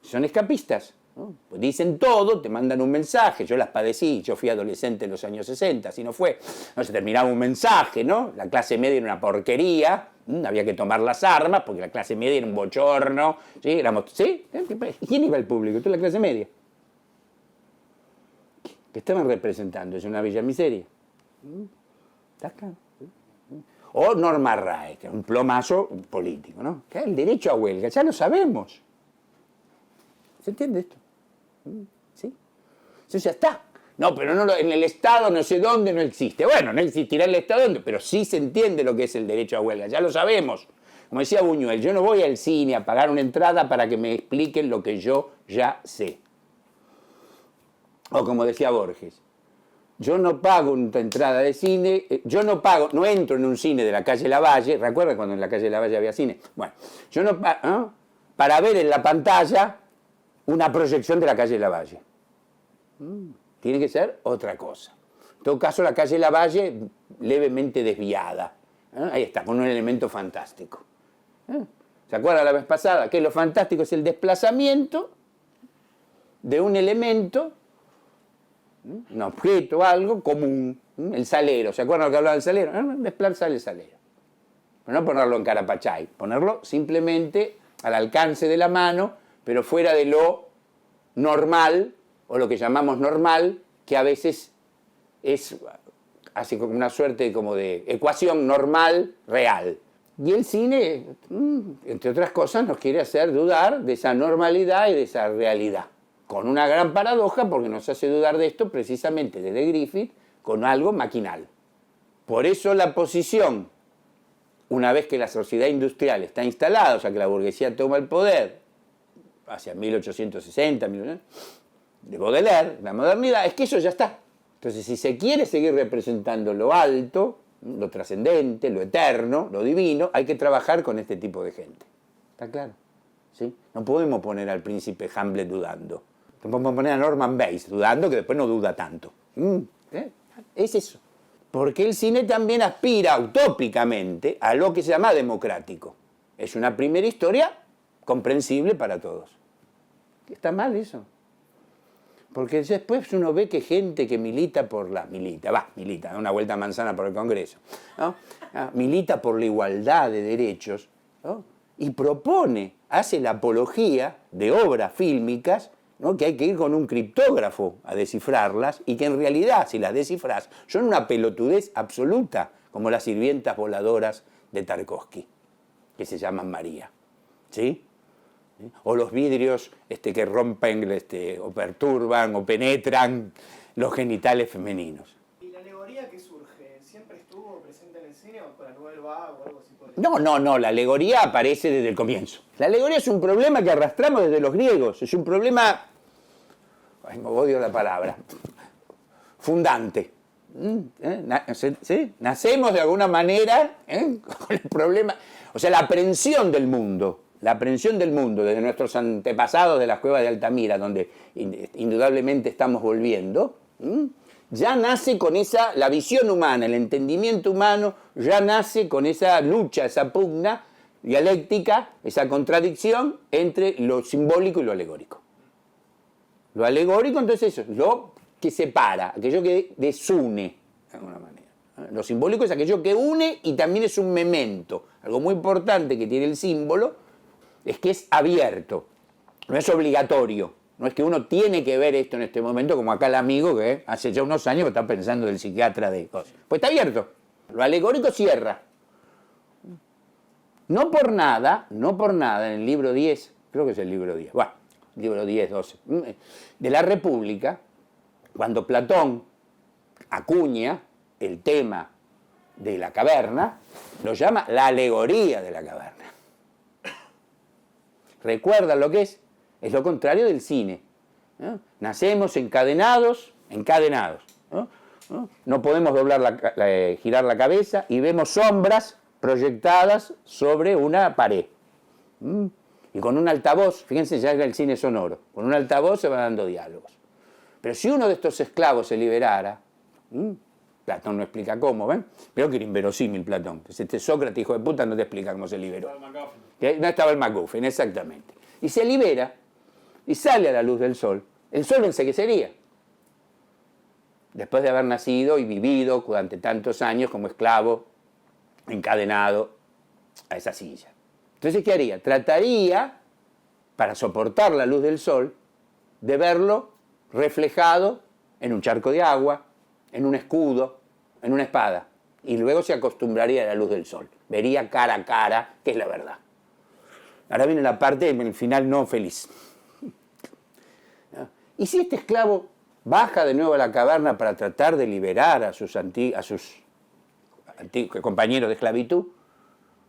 Son escapistas, ¿no? Pues dicen todo, te mandan un mensaje, yo las padecí, yo fui adolescente en los años 60, así no fue, no se terminaba un mensaje, ¿no? La clase media era una porquería, había que tomar las armas, porque la clase media era un bochorno, ¿sí? Éramos, ¿sí? ¿Quién iba al público? ¿Tú la clase media? ¿Qué estaban representando? Es una bella miseria. ¿Está acá? O Norma Rae, que es un plomazo político, ¿no? Que el derecho a huelga, ya lo sabemos. ¿Se entiende esto? ¿Sí? Eso ya está. No, pero no, en el Estado no sé dónde no existe. Bueno, no existirá el Estado dónde, pero sí se entiende lo que es el derecho a huelga, ya lo sabemos. Como decía Buñuel, yo no voy al cine a pagar una entrada para que me expliquen lo que yo ya sé. O como decía Borges, yo no pago una entrada de cine, yo no entro en un cine de la calle Lavalle, ¿recuerdan cuando en la calle Lavalle había cine? Bueno, yo no pago, para ver en la pantalla una proyección de la calle Lavalle. Tiene que ser otra cosa. En todo caso, la calle Lavalle levemente desviada. Ahí está, con un elemento fantástico. ¿Se acuerdan la vez pasada? Que lo fantástico es el desplazamiento de un elemento, un objeto, algo común. El salero, ¿se acuerdan lo que hablaba del salero? Desplazar el salero. Pero no ponerlo en Carapachay, ponerlo simplemente al alcance de la mano, pero fuera de lo normal, o lo que llamamos normal, que a veces es así como una suerte como de ecuación normal real. Y el cine, entre otras cosas, nos quiere hacer dudar de esa normalidad y de esa realidad. Con una gran paradoja, porque nos hace dudar de esto precisamente desde Griffith, con algo maquinal. Por eso la posición, una vez que la sociedad industrial está instalada, o sea que la burguesía toma el poder, hacia 1860, de Baudelaire, la modernidad, es que eso ya está. Entonces, si se quiere seguir representando lo alto, lo trascendente, lo eterno, lo divino, hay que trabajar con este tipo de gente. ¿Está claro? ¿Sí? No podemos poner al príncipe Hamlet dudando. No podemos poner a Norman Bates dudando, que después no duda tanto. Es eso. Porque el cine también aspira utópicamente a lo que se llama democrático. Es una primera historia comprensible para todos. ¿Está mal eso? Porque después uno ve que gente que milita, da una vuelta a manzana por el Congreso, ¿no? Milita por la igualdad de derechos, ¿no? Y propone, hace la apología de obras fílmicas, ¿no? Que hay que ir con un criptógrafo a descifrarlas y que en realidad, si las descifras, son una pelotudez absoluta, como las sirvientas voladoras de Tarkovsky, que se llaman María. ¿Sí? O los vidrios que rompen o perturban o penetran los genitales femeninos. Y la alegoría que va o algo así por el No, la alegoría aparece desde el comienzo. La alegoría es un problema que arrastramos desde los griegos, es un problema, ay, me odio la palabra, fundante. ¿Sí? Nacemos de alguna manera con el problema, o sea, la aprehensión del mundo desde nuestros antepasados de las cuevas de Altamira, donde indudablemente estamos volviendo, ya nace con la visión humana, el entendimiento humano, ya nace con esa lucha, esa pugna dialéctica, esa contradicción entre lo simbólico y lo alegórico. Lo alegórico, entonces, eso, lo que separa, aquello que desune, de alguna manera. Lo simbólico es aquello que une y también es un memento. Algo muy importante que tiene el símbolo es que es abierto, no es obligatorio. No es que uno tiene que ver esto en este momento, como acá el amigo que hace ya unos años está pensando del psiquiatra de cosas. Pues está abierto. Lo alegórico cierra. No por nada, en el libro 10, creo que es el libro 10, bueno, libro 10, 12, de la República, cuando Platón acuña el tema de la caverna, lo llama la alegoría de la caverna. ¿Recuerdan lo que es? Es lo contrario del cine. Nacemos encadenados. No podemos girar la cabeza y vemos sombras proyectadas sobre una pared. Y con un altavoz, fíjense, ya era el cine sonoro, con un altavoz se van dando diálogos. Pero si uno de estos esclavos se liberara, Platón no explica cómo, ¿ven? Pero que era inverosímil Platón. Este Sócrates, hijo de puta, no te explica cómo se liberó. No estaba el MacGuffin, exactamente. Y se libera y sale a la luz del sol. El sol enseguecería. Después de haber nacido y vivido durante tantos años como esclavo, encadenado a esa silla. Entonces, ¿qué haría? Trataría, para soportar la luz del sol, de verlo reflejado en un charco de agua, en un escudo, en una espada. Y luego se acostumbraría a la luz del sol. Vería cara a cara qué es la verdad. Ahora viene la parte, el final no feliz. ¿Y si este esclavo baja de nuevo a la caverna para tratar de liberar a sus antiguos compañeros de esclavitud?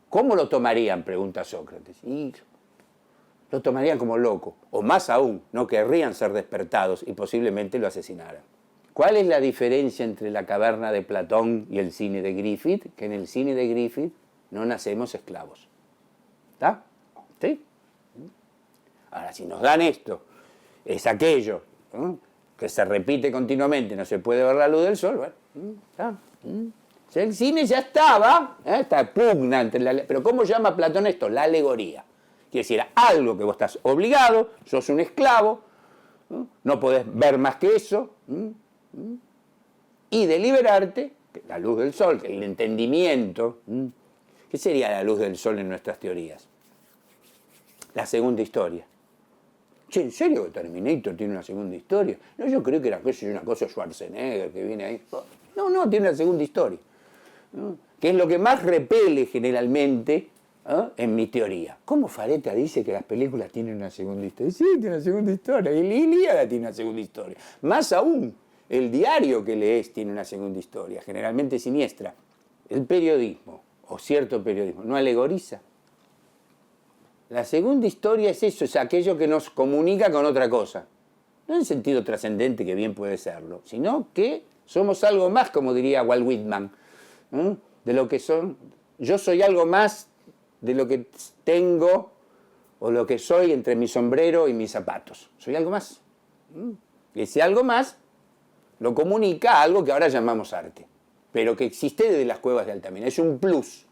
¿Cómo lo tomarían?, pregunta Sócrates. Y lo tomarían como loco, o más aún, no querrían ser despertados y posiblemente lo asesinaran. ¿Cuál es la diferencia entre la caverna de Platón y el cine de Griffith? Que en el cine de Griffith no nacemos esclavos. ¿Está? ¿Sí? Ahora, si nos dan esto, es aquello que se repite continuamente, no se puede ver la luz del sol, bueno, ¿está? O sea, el cine ya estaba, esta pugna entre pero ¿cómo llama Platón esto? La alegoría. Quiere decir, algo que vos estás obligado, sos un esclavo, no podés ver más que eso, y de liberarte, la luz del sol, el entendimiento. ¿Qué sería la luz del sol en nuestras teorías? La segunda historia. Che, ¿en serio que Terminator tiene una segunda historia? No, yo creo que era una cosa de Schwarzenegger que viene ahí. No, tiene una segunda historia. Que es lo que más repele generalmente en mi teoría. ¿Cómo Fareta dice que las películas tienen una segunda historia? Sí, tiene una segunda historia. Y el Ilíada tiene una segunda historia. Más aún, el diario que lees tiene una segunda historia, generalmente siniestra. El periodismo, o cierto periodismo, no alegoriza. La segunda historia es eso, es aquello que nos comunica con otra cosa. No en sentido trascendente, que bien puede serlo, sino que somos algo más, como diría Walt Whitman, de lo que son. Yo soy algo más de lo que tengo o lo que soy entre mi sombrero y mis zapatos. Soy algo más. Y ese algo más lo comunica a algo que ahora llamamos arte, pero que existe desde las cuevas de Altamira. Es un plus.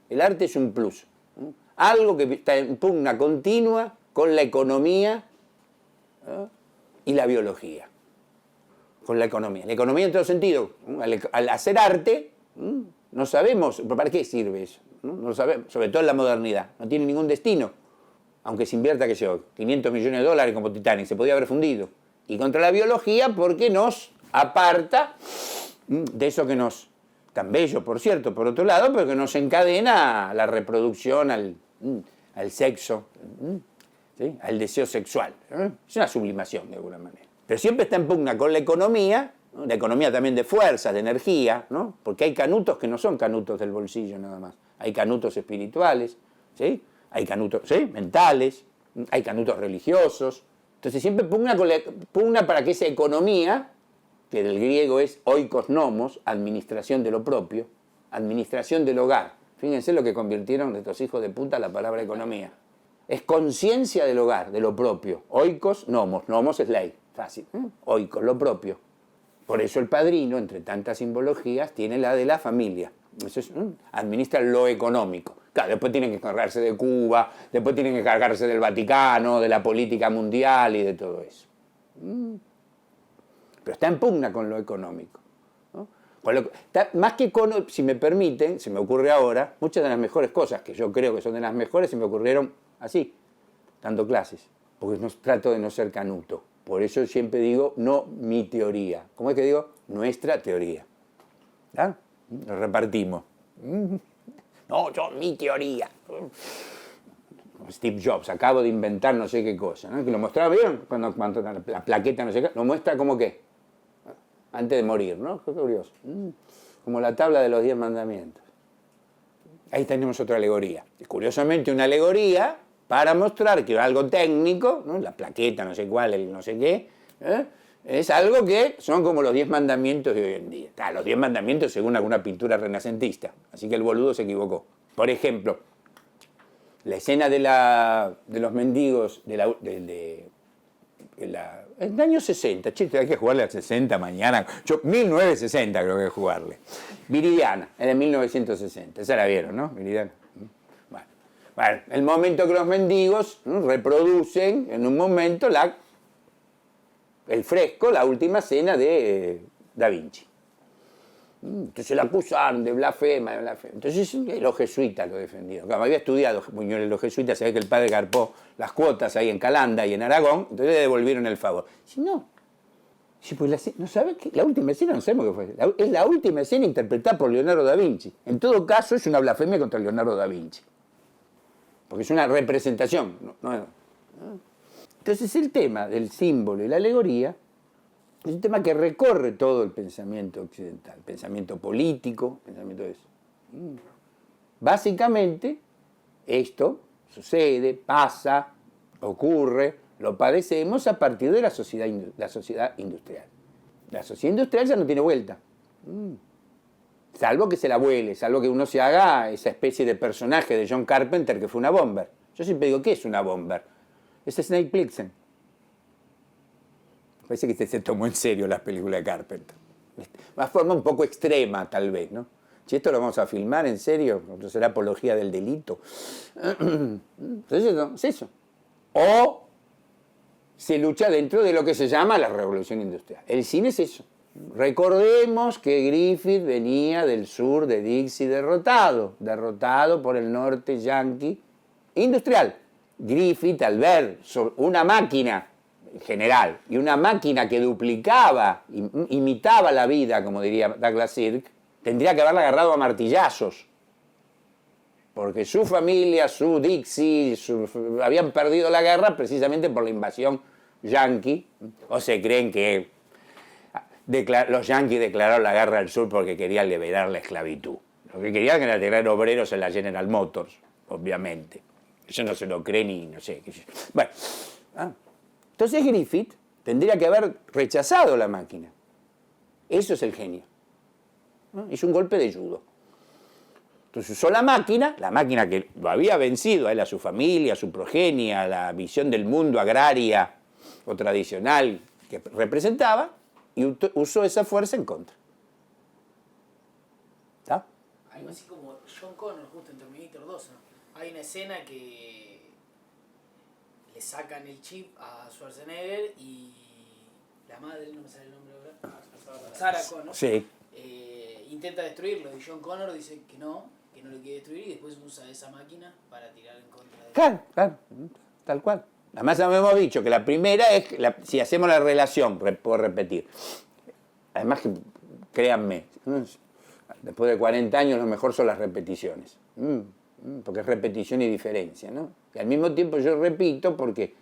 El arte es un plus. Algo que está en pugna continua con la economía y la biología. Con la economía. La economía en todo sentido. Al hacer arte, no sabemos para qué sirve eso. No lo sabemos, sobre todo en la modernidad. No tiene ningún destino. Aunque se invierta, qué sé yo, 500 millones de dólares como Titanic, se podía haber fundido. Y contra la biología porque nos aparta de eso que nos... tan bello, por cierto, por otro lado, pero que nos encadena a la reproducción, al sexo, ¿sí? Al deseo sexual. Es una sublimación, de alguna manera. Pero siempre está en pugna con la economía ¿no? La economía también de fuerzas, de energía, ¿no? Porque hay canutos que no son canutos del bolsillo nada más. Hay canutos espirituales, ¿sí? Hay canutos, ¿sí? Mentales, hay canutos religiosos. Entonces siempre pugna para que esa economía, que del griego es oikos nomos, administración de lo propio, administración del hogar. Fíjense lo que convirtieron de estos hijos de puta la palabra economía. Es conciencia del hogar, de lo propio. Oikos nomos, nomos es ley, fácil. Oikos, lo propio. Por eso el padrino, entre tantas simbologías, tiene la de la familia. Eso es, administra lo económico. Claro, después tienen que encargarse de Cuba, después tienen que encargarse del Vaticano, de la política mundial y de todo eso. Pero está en pugna con lo económico, ¿no? Más que con, si me permiten, se me ocurre ahora, muchas de las mejores cosas que yo creo que son de las mejores se me ocurrieron así, dando clases, porque trato de no ser canuto. Por eso siempre digo, no mi teoría. ¿Cómo es que digo? Nuestra teoría. ¿Ah? Lo repartimos. No, mi teoría. Steve Jobs, acabo de inventar no sé qué cosa, ¿no? Que lo mostraba, ¿vieron? Cuando la plaqueta no sé qué, lo muestra como que, antes de morir, ¿no? Qué curioso. Como la tabla de los 10 mandamientos. Ahí tenemos otra alegoría. Y curiosamente una alegoría para mostrar que algo técnico, ¿no? La plaqueta, no sé cuál, el no sé qué, es algo que son como los 10 mandamientos de hoy en día. Los 10 mandamientos según alguna pintura renacentista. Así que el boludo se equivocó. Por ejemplo, la escena de los mendigos del año 60. Che, hay que jugarle al 60 mañana. Yo, 1960 creo que hay que jugarle. Viridiana, es de 1960. Esa la vieron, ¿no? Viridiana. Bueno, el momento que los mendigos, ¿no?, reproducen en un momento el fresco, la última cena de Da Vinci. Entonces la acusaron de blasfema, Entonces los jesuitas lo defendieron. Como había estudiado Buñuel, los jesuitas, sabía que el padre garpó las cuotas ahí en Calanda y en Aragón, entonces le devolvieron el favor. Si no, pues ¿no sabes qué? La última escena no sabemos qué fue. Es la última escena interpretada por Leonardo da Vinci. En todo caso es una blasfemia contra Leonardo da Vinci. Porque es una representación. Entonces el tema del símbolo y la alegoría es un tema que recorre todo el pensamiento occidental, pensamiento político, pensamiento de eso. Básicamente, esto sucede, pasa, ocurre, lo padecemos a partir de la sociedad industrial. La sociedad industrial ya no tiene vuelta. Salvo que se la vuele, salvo que uno se haga esa especie de personaje de John Carpenter que fue una bomber. Yo siempre digo, ¿qué es una bomber? Es Snake Plissken. Parece que se tomó en serio las películas de Carpenter. Una forma un poco extrema, tal vez, ¿no? Si esto lo vamos a filmar en serio, ¿no será apología del delito? Entonces, no, es eso. O se lucha dentro de lo que se llama la revolución industrial. El cine es eso. Recordemos que Griffith venía del sur de Dixie derrotado por el norte yanqui industrial. Griffith, al ver una máquina general y una máquina que duplicaba, imitaba la vida, como diría Douglas Sirk, tendría que haberla agarrado a martillazos. Porque su familia, su Dixie, habían perdido la guerra precisamente por la invasión yanqui. O se creen que los yanquis declararon la guerra al sur porque querían liberar la esclavitud. Lo que querían era tener obreros en la General Motors, obviamente. Eso no se lo cree ni, no sé. Bueno, entonces Griffith tendría que haber rechazado la máquina. Eso es el genio. Hizo un golpe de judo. Entonces usó la máquina que lo había vencido a él, a su familia, a su progenie, a la visión del mundo agraria o tradicional que representaba, y usó esa fuerza en contra. ¿Está? Algo así como John Connor, justo en Terminator 2, ¿no? Hay una escena que le sacan el chip a Schwarzenegger y la madre, no me sale el nombre ahora, Sarah Connor, sí. Intenta destruirlo y John Connor dice que no lo quiere destruir y después usa esa máquina para tirar en contra de él. Claro, tal cual. Además hemos dicho que la primera es, si hacemos la relación, puedo repetir. Además, créanme, después de 40 años lo mejor son las repeticiones. Porque es repetición y diferencia, ¿no? Y al mismo tiempo yo repito porque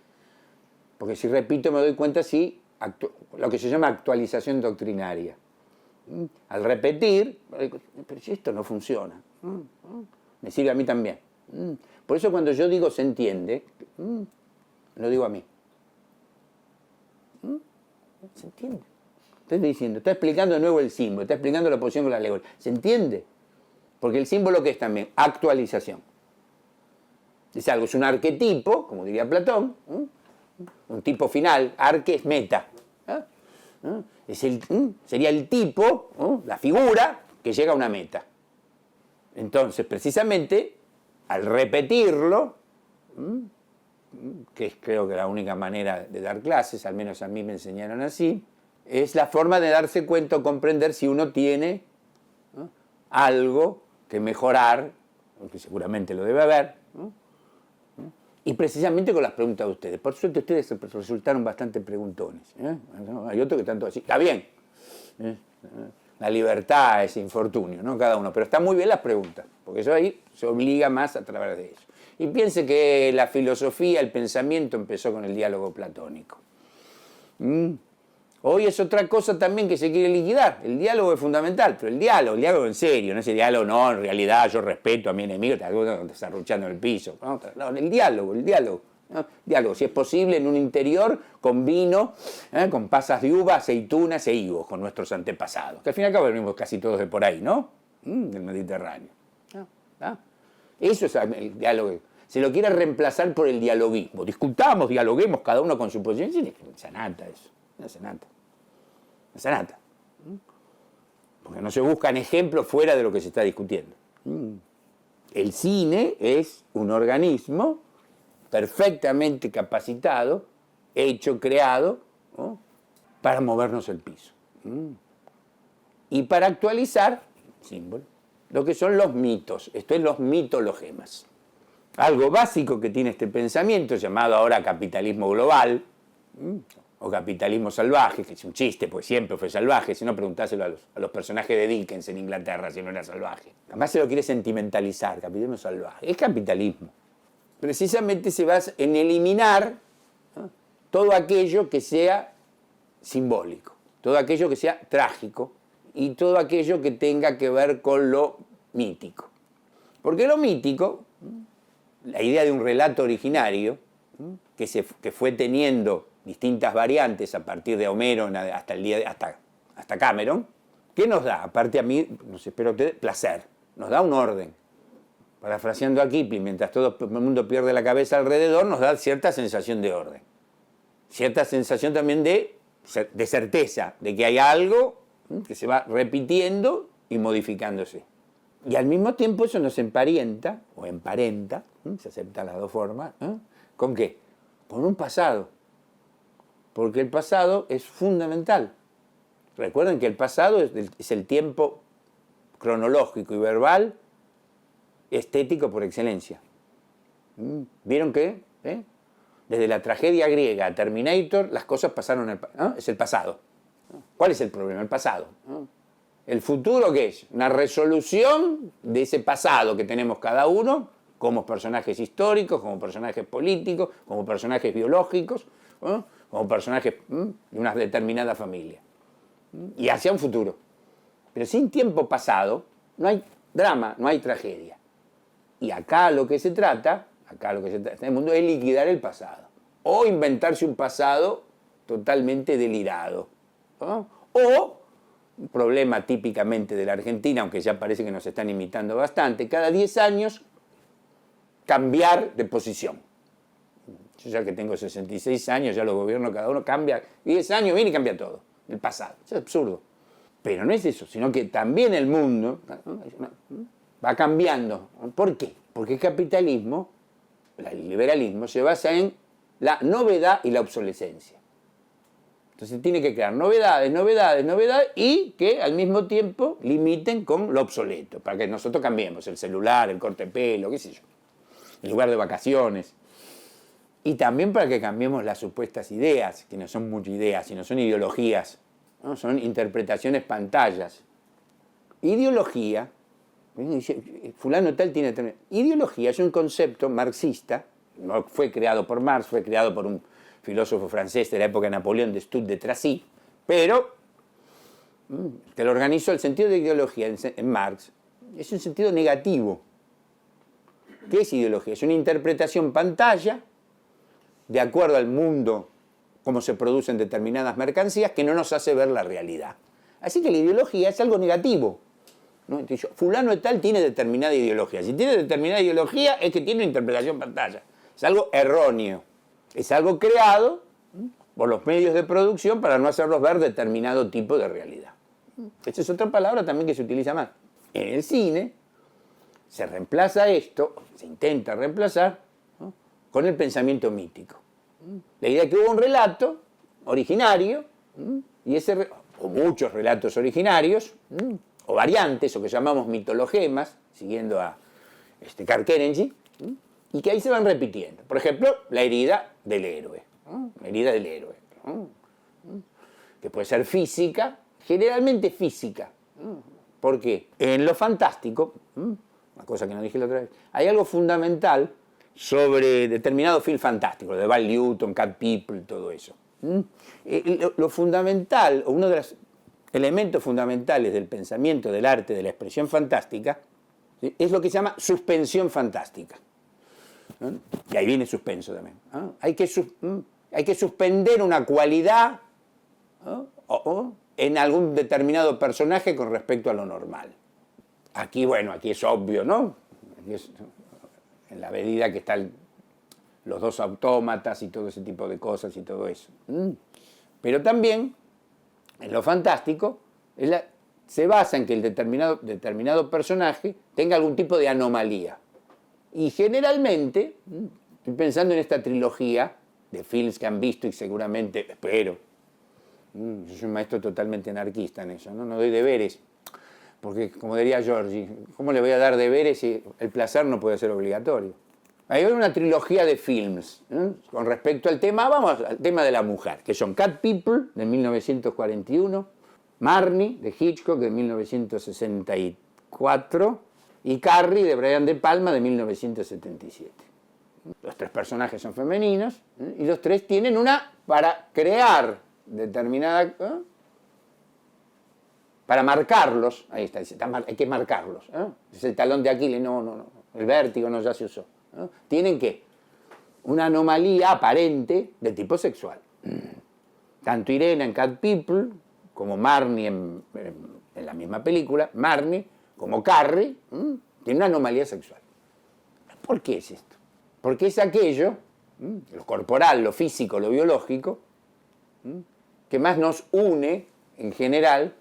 si repito me doy cuenta si lo que se llama actualización doctrinaria. Al repetir, pero si esto no funciona, me sirve a mí también. Por eso cuando yo digo se entiende, lo digo a mí. ¿Se entiende? Estoy diciendo, está explicando de nuevo el símbolo, está explicando la posición con la alegoría. ¿Se entiende? Porque el símbolo, ¿qué es también? Actualización. Es algo, es un arquetipo, como diría Platón, un tipo final, arque es meta. Sería el tipo, la figura que llega a una meta. Entonces, precisamente, al repetirlo, que es creo que la única manera de dar clases, al menos a mí me enseñaron así, es la forma de darse cuenta o comprender si uno tiene algo que mejorar, aunque seguramente lo debe haber, y precisamente con las preguntas de ustedes. Por suerte ustedes resultaron bastante preguntones. Hay otros que están todos así. Está bien. La libertad es infortunio, ¿no? Cada uno. Pero están muy bien las preguntas, porque eso ahí se obliga más a través de eso. Y piense que la filosofía, el pensamiento empezó con el diálogo platónico. Hoy es otra cosa también que se quiere liquidar. El diálogo es fundamental, pero el diálogo en serio, no ese diálogo, no, en realidad yo respeto a mi enemigo, te está arruchando en el piso. No, el diálogo. ¿No? Diálogo, si es posible, en un interior con vino, con pasas de uva, aceitunas e higos, con nuestros antepasados. Que al fin y al cabo venimos casi todos de por ahí, ¿no? Del Mediterráneo. Eso es el diálogo. Se lo quiere reemplazar por el dialoguismo. Discutamos, dialoguemos, cada uno con su posición. Es sanata eso. No es sanata. No es sanata. Porque no se buscan ejemplos fuera de lo que se está discutiendo. El cine es un organismo perfectamente capacitado, hecho, creado, ¿no?, para movernos el piso. Y para actualizar, símbolo, lo que son los mitos. Esto es los mitologemas. Algo básico que tiene este pensamiento, llamado ahora capitalismo global, o capitalismo salvaje, que es un chiste, pues siempre fue salvaje, si no preguntáselo a los personajes de Dickens en Inglaterra, si no era salvaje. Además se lo quiere sentimentalizar, capitalismo salvaje. Es capitalismo. Precisamente se basa en eliminar todo aquello que sea simbólico, todo aquello que sea trágico y todo aquello que tenga que ver con lo mítico. Porque lo mítico, la idea de un relato originario, que fue teniendo distintas variantes a partir de Homero hasta Cameron, ¿qué nos da? Aparte a mí, no sé, espero ustedes, placer. Nos da un orden. Parafraseando a Kipling, mientras todo el mundo pierde la cabeza alrededor, nos da cierta sensación de orden. Cierta sensación también de certeza, de que hay algo que se va repitiendo y modificándose. Y al mismo tiempo eso nos emparenta, o emparenta, se aceptan las dos formas, ¿con qué? Con un pasado. Porque el pasado es fundamental. Recuerden que el pasado es el tiempo cronológico y verbal estético por excelencia. ¿Vieron qué? Desde la tragedia griega a Terminator, las cosas pasaron, es el pasado. ¿Cuál es el problema? El pasado. ¿El futuro qué es? Una resolución de ese pasado que tenemos cada uno, como personajes históricos, como personajes políticos, como personajes biológicos, como personajes de una determinada familia. Y hacia un futuro. Pero sin tiempo pasado, no hay drama, no hay tragedia. Y acá lo que se trata en el mundo es liquidar el pasado. O inventarse un pasado totalmente delirado. O, un problema típicamente de la Argentina, aunque ya parece que nos están imitando bastante, cada 10 años cambiar de posición. Yo ya que tengo 66 años, ya los gobiernos cada uno cambia, 10 años viene y cambia todo, el pasado. Eso es absurdo. Pero no es eso, sino que también el mundo va cambiando. ¿Por qué? Porque el capitalismo, el liberalismo, se basa en la novedad y la obsolescencia. Entonces tiene que crear novedades y que al mismo tiempo limiten con lo obsoleto, para que nosotros cambiemos el celular, el corte de pelo, qué sé yo, el lugar de vacaciones. Y también para que cambiemos las supuestas ideas, que no son muchas ideas, sino son ideologías, ¿no? Son interpretaciones pantallas. Ideología, fulano tal tiene... Ideología es un concepto marxista, no fue creado por Marx, fue creado por un filósofo francés de la época de Napoleón, de Stud de Tracy, pero que lo organizó. El sentido de ideología en Marx es un sentido negativo. ¿Qué es ideología? Es una interpretación pantalla de acuerdo al mundo, cómo se producen determinadas mercancías, que no nos hace ver la realidad. Así que la ideología es algo negativo, ¿no? Entonces, fulano de tal tiene determinada ideología. Si tiene determinada ideología es que tiene una interpretación pantalla. Es algo erróneo. Es algo creado por los medios de producción para no hacerlos ver determinado tipo de realidad. Esta es otra palabra también que se utiliza más. En el cine se reemplaza esto, se intenta reemplazar, ¿no?, con el pensamiento mítico. La idea es que hubo un relato originario, y o muchos relatos originarios, o variantes, o que llamamos mitologemas, siguiendo a Karl Kerenyi, y que ahí se van repitiendo. Por ejemplo, la herida del héroe. La herida del héroe. Que puede ser física, generalmente física. ¿Por qué? En lo fantástico, una cosa que no dije la otra vez, hay algo fundamental sobre determinado film fantástico, de Val Newton, Cat People, todo eso. Lo fundamental, o uno de los elementos fundamentales del pensamiento, del arte, de la expresión fantástica, ¿sí?, es lo que se llama suspensión fantástica. Y ahí viene suspenso también. Hay que suspender una cualidad, en algún determinado personaje con respecto a lo normal. Aquí, bueno, aquí es obvio, ¿no? Aquí es, en la medida que están los dos autómatas y todo ese tipo de cosas y todo eso. Pero también, en lo fantástico, se basa en que el determinado personaje tenga algún tipo de anomalía. Y generalmente, estoy pensando en esta trilogía de films que han visto y seguramente, espero, yo soy un maestro totalmente anarquista en eso, ¿no? No doy deberes, porque como diría Giorgi, ¿cómo le voy a dar deberes si el placer no puede ser obligatorio? Hay una trilogía de films, con respecto al tema, vamos al tema de la mujer, que son Cat People, de 1941, Marnie, de Hitchcock, de 1964, y Carrie, de Brian De Palma, de 1977. Los tres personajes son femeninos, y los tres tienen para crear determinada, para marcarlos, ahí está, hay que marcarlos, es el talón de Aquiles, no, el vértigo no, ya se usó, tienen que una anomalía aparente de tipo sexual. Tanto Irene en Cat People, como Marnie en la misma película, Marnie, como Carrie, tiene una anomalía sexual. ¿Por qué es esto? Porque es aquello, lo corporal, lo físico, lo biológico, que más nos une en general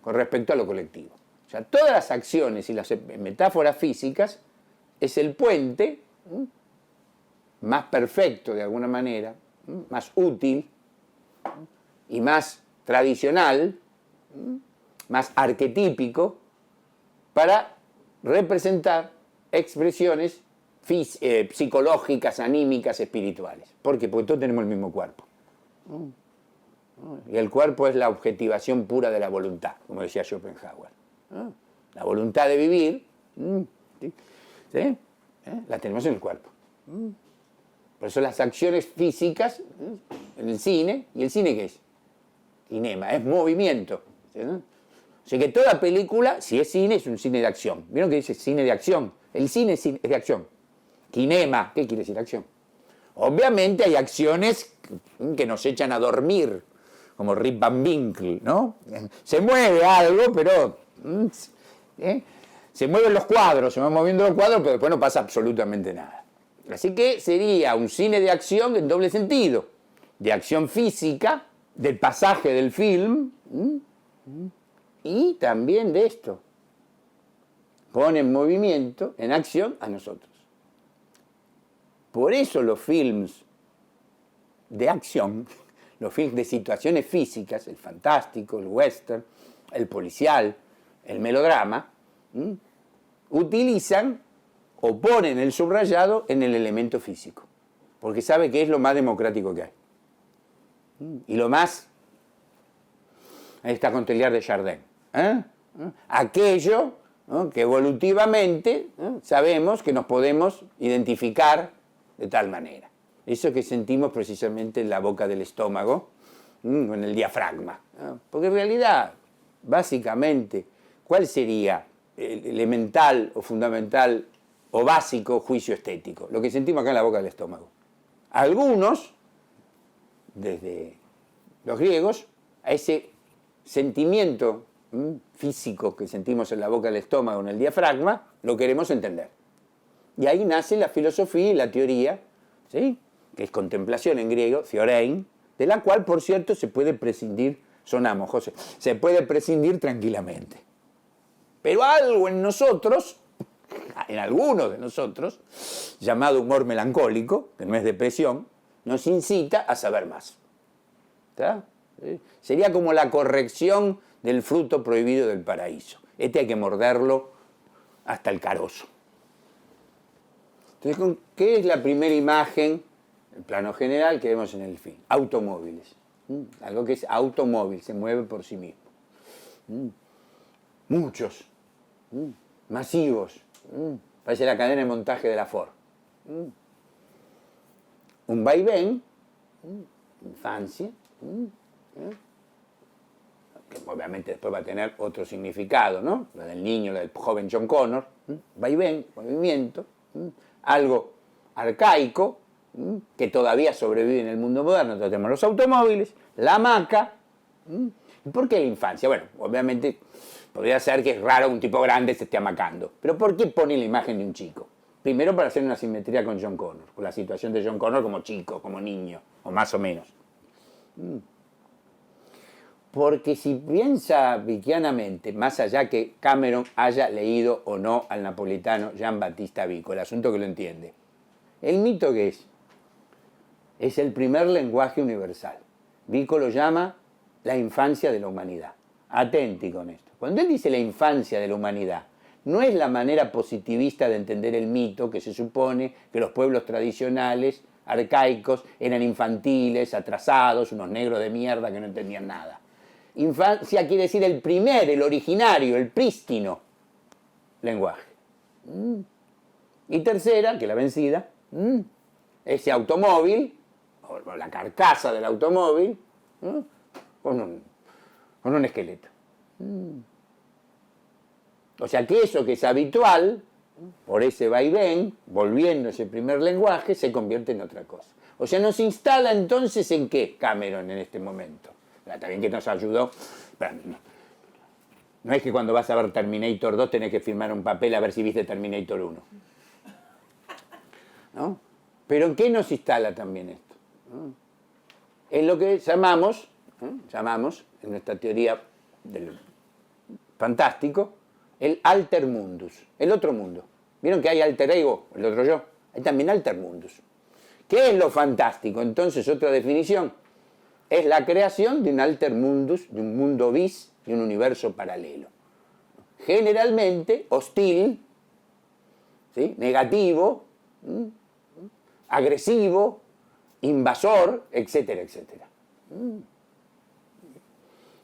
con respecto a lo colectivo. O sea, todas las acciones y las metáforas físicas es el puente más perfecto de alguna manera, más útil y más tradicional, más arquetípico para representar expresiones psicológicas, anímicas, espirituales. ¿Por qué? Porque todos tenemos el mismo cuerpo. Y el cuerpo es la objetivación pura de la voluntad, como decía Schopenhauer. La voluntad de vivir, ¿sí? La tenemos en el cuerpo. Por eso las acciones físicas en el cine, ¿y el cine qué es? Kinema, es movimiento. ¿Sí? O sea que toda película, si es cine, es un cine de acción. ¿Vieron que dice cine de acción? El cine es de acción. Kinema, ¿qué quiere decir acción? Obviamente hay acciones que nos echan a dormir, como Rip Van Winkle, ¿no? Se mueve algo, pero se mueven los cuadros, se van moviendo los cuadros, pero después no pasa absolutamente nada. Así que sería un cine de acción en doble sentido, de acción física, del pasaje del film, y también de esto. Pone en movimiento, en acción, a nosotros. Por eso los films de acción, los films de situaciones físicas, el fantástico, el western, el policial, el melodrama, utilizan o ponen el subrayado en el elemento físico, porque sabe que es lo más democrático que hay. Y lo más, ahí está con Teilhard de Chardin, aquello, ¿no?, que evolutivamente sabemos que nos podemos identificar de tal manera. eso que sentimos precisamente en la boca del estómago, o en el diafragma, ¿no? Porque en realidad, básicamente, ¿cuál sería el elemental o fundamental o básico juicio estético? Lo que sentimos acá en la boca del estómago. Algunos, desde los griegos, a ese sentimiento físico que sentimos en la boca del estómago, en el diafragma, lo queremos entender. Y ahí nace la filosofía y la teoría, ¿sí?, que es contemplación en griego, theorein, de la cual, por cierto, se puede prescindir, sonamos, José, se puede prescindir tranquilamente. Pero algo en nosotros, en algunos de nosotros, llamado humor melancólico, que no es depresión, nos incita a saber más. ¿Está? ¿Sí? Sería como la corrección del fruto prohibido del paraíso. Este hay que morderlo hasta el carozo. Entonces, ¿qué es la primera imagen, el plano general, que vemos en el film? Automóviles. Algo que es automóvil, se mueve por sí mismo. Muchos, masivos. Parece la cadena de montaje de la Ford. Un vaivén, infancia, que obviamente después va a tener otro significado, ¿no? La del niño, la del joven John Connor. Vaivén, movimiento, algo arcaico, que todavía sobrevive en el mundo moderno. Entonces tenemos los automóviles, la hamaca. ¿Por qué la infancia? Bueno, obviamente podría ser que es raro un tipo grande se esté hamacando. Pero ¿por qué pone la imagen de un chico? Primero, para hacer una simetría con John Connor, con la situación de John Connor como chico, como niño, o más o menos. Porque si piensa vickianamente, más allá que Cameron haya leído o no al napolitano Jean-Baptiste Vico, el asunto que lo entiende, el mito que es el primer lenguaje universal. Vico lo llama la infancia de la humanidad. Atenti con esto. Cuando él dice la infancia de la humanidad, no es la manera positivista de entender el mito que se supone que los pueblos tradicionales, arcaicos, eran infantiles, atrasados, unos negros de mierda que no entendían nada. Infancia quiere decir el primer, el originario, el prístino lenguaje. Y tercera, que la vencida, ese automóvil, o la carcasa del automóvil, con un esqueleto. O sea que eso que es habitual, por ese vaivén, volviendo a ese primer lenguaje, se convierte en otra cosa. O sea, nos instala entonces en qué Cameron en este momento. También que nos ayudó. No es que cuando vas a ver Terminator 2 tenés que firmar un papel a ver si viste Terminator 1. ¿No? Pero ¿en qué nos instala también esto? En lo que llamamos en nuestra teoría del fantástico, el alter mundus, el otro mundo. ¿Vieron que hay alter ego, el otro yo? Hay también alter mundus. ¿Qué es lo fantástico? Entonces, otra definición, es la creación de un alter mundus, de un mundo bis, de un universo paralelo. Generalmente hostil, ¿sí?, negativo, agresivo, invasor, etcétera, etcétera.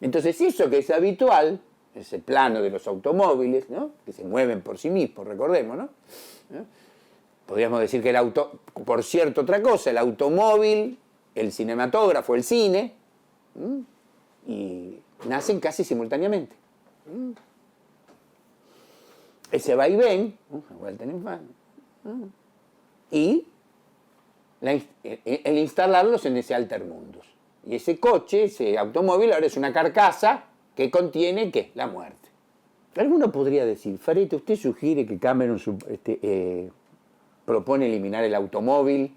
Entonces, eso que es habitual, ese plano de los automóviles, ¿no?, que se mueven por sí mismos, recordemos, ¿no? Podríamos decir que por cierto, otra cosa, el automóvil, el cinematógrafo, el cine, y nacen casi simultáneamente. Ese vaivén, vuelta en infancia, y el instalarlos en ese alter mundus. Y ese coche, ese automóvil, ahora es una carcasa que contiene, ¿qué? La muerte. Alguno podría decir, Farete, ¿usted sugiere que Cameron propone eliminar el automóvil?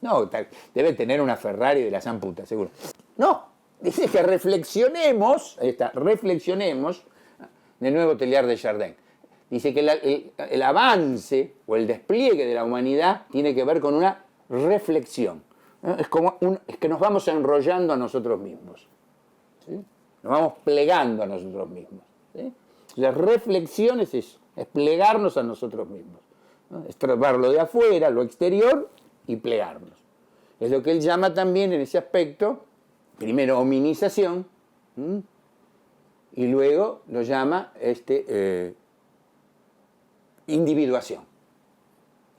No, debe tener una Ferrari de la san puta, seguro. No, dice que reflexionemos, ahí está, reflexionemos del nuevo Teilhard de Chardin. Dice que el avance o el despliegue de la humanidad tiene que ver con una reflexión. Es que nos vamos enrollando a nosotros mismos. ¿Sí? Nos vamos plegando a nosotros mismos. ¿Sí? La reflexión es eso, es plegarnos a nosotros mismos, ¿no? Es tratar lo de afuera, lo exterior, y plegarnos. Es lo que él llama también en ese aspecto, primero hominización, y luego lo llama individuación.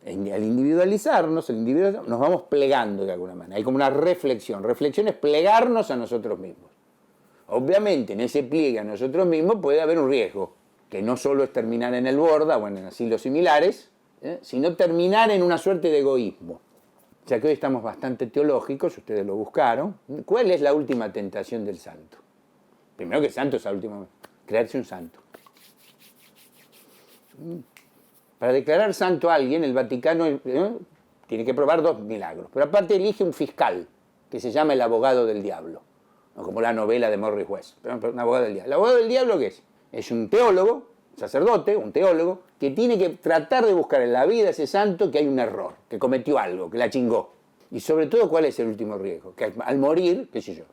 Al individualizarnos, nos vamos plegando de alguna manera. Hay como una reflexión. Reflexión es plegarnos a nosotros mismos. Obviamente, en ese pliegue a nosotros mismos puede haber un riesgo, que no solo es terminar en el Borda o en asilos similares, sino terminar en una suerte de egoísmo. Ya que hoy estamos bastante teológicos, ustedes lo buscaron. ¿Cuál es la última tentación del santo? Primero que santo es la última, crearse un santo. Para declarar santo a alguien, el Vaticano tiene que probar 2 milagros. Pero aparte elige un fiscal, que se llama el abogado del diablo. No como la novela de Morris West, pero un abogado del diablo. ¿El abogado del diablo qué es? Es un teólogo, sacerdote, un teólogo, que tiene que tratar de buscar en la vida de ese santo que hay un error, que cometió algo, que la chingó. Y sobre todo, ¿cuál es el último riesgo? Que al morir, qué sé yo,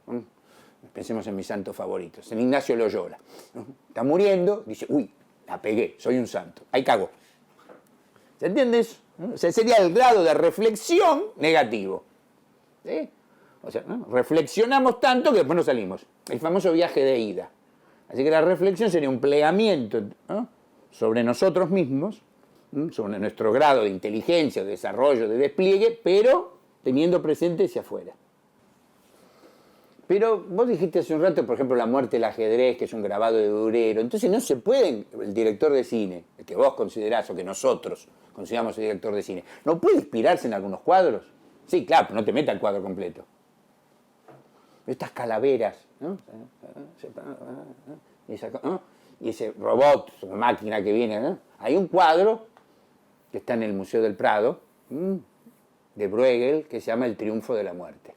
pensemos en mis santos favoritos, en Ignacio Loyola. Está muriendo, dice, uy, la pegué, soy un santo. Ahí cagó. ¿Se entiende eso? O sea, sería el grado de reflexión negativo. ¿Sí? O sea, ¿no? Reflexionamos tanto que después nos salimos. El famoso viaje de ida. Así que la reflexión sería un plegamiento, ¿no?, sobre nosotros mismos, sobre nuestro grado de inteligencia, de desarrollo, de despliegue, pero teniendo presente hacia afuera. Pero vos dijiste hace un rato, por ejemplo, La muerte del ajedrez, que es un grabado de Durero. Entonces no se puede, el director de cine, el que vos considerás o que nosotros consideramos el director de cine, ¿no puede inspirarse en algunos cuadros? Sí, claro, pero no te meta el cuadro completo. Estas calaveras, ¿no? Y ese robot, máquina que viene, ¿no? Hay un cuadro que está en el Museo del Prado, de Bruegel, que se llama El triunfo de la muerte.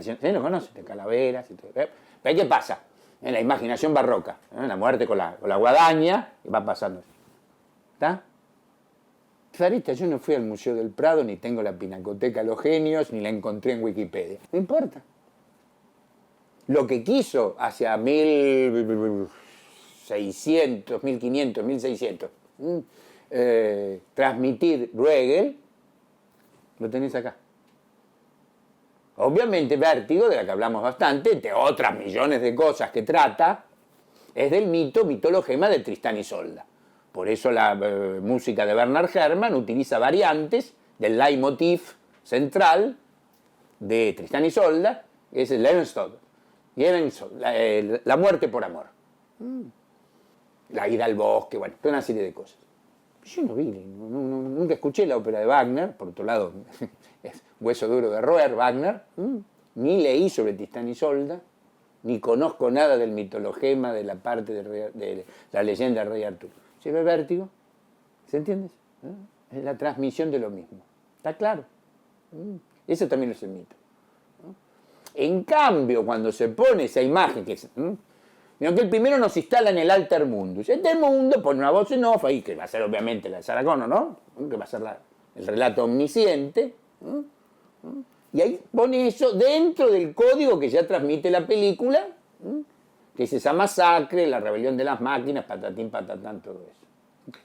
¿Sí lo conoces? De calaveras y todo. Pero ¿qué pasa? En la imaginación barroca, la muerte con la guadaña, y va pasando. ¿Está? Farita, yo no fui al Museo del Prado, ni tengo la Pinacoteca de los Genios, ni la encontré en Wikipedia. No importa. Lo que quiso hacia 1600, 1500, 1600, transmitir Bruegel, lo tenés acá. Obviamente Vértigo, de la que hablamos bastante, entre otras millones de cosas que trata, es del mitologema de Tristán y Isolda. Por eso la música de Bernard Herrmann utiliza variantes del leitmotiv central de Tristán y Isolda, que es el Lebenstod, la muerte por amor. La ida al bosque, bueno, toda una serie de cosas. Yo no vi, nunca escuché la ópera de Wagner, por otro lado, es Hueso duro de roer, Wagner, ni leí sobre Tristán y Isolda, ni conozco nada del mitologema de la parte de la leyenda del rey Arturo. ¿Se ve Vértigo? ¿Se entiende? Es la transmisión de lo mismo. ¿Está claro? Eso también es el mito. En cambio, cuando se pone esa imagen, que es, que el primero nos instala en el alter mundus. Este mundo pone una voz en off ahí, que va a ser obviamente la de Sarah Connor, ¿no? Que va a ser el relato omnisciente. Y ahí pone eso dentro del código que ya transmite la película, que es esa masacre, la rebelión de las máquinas, patatín, patatán, todo eso.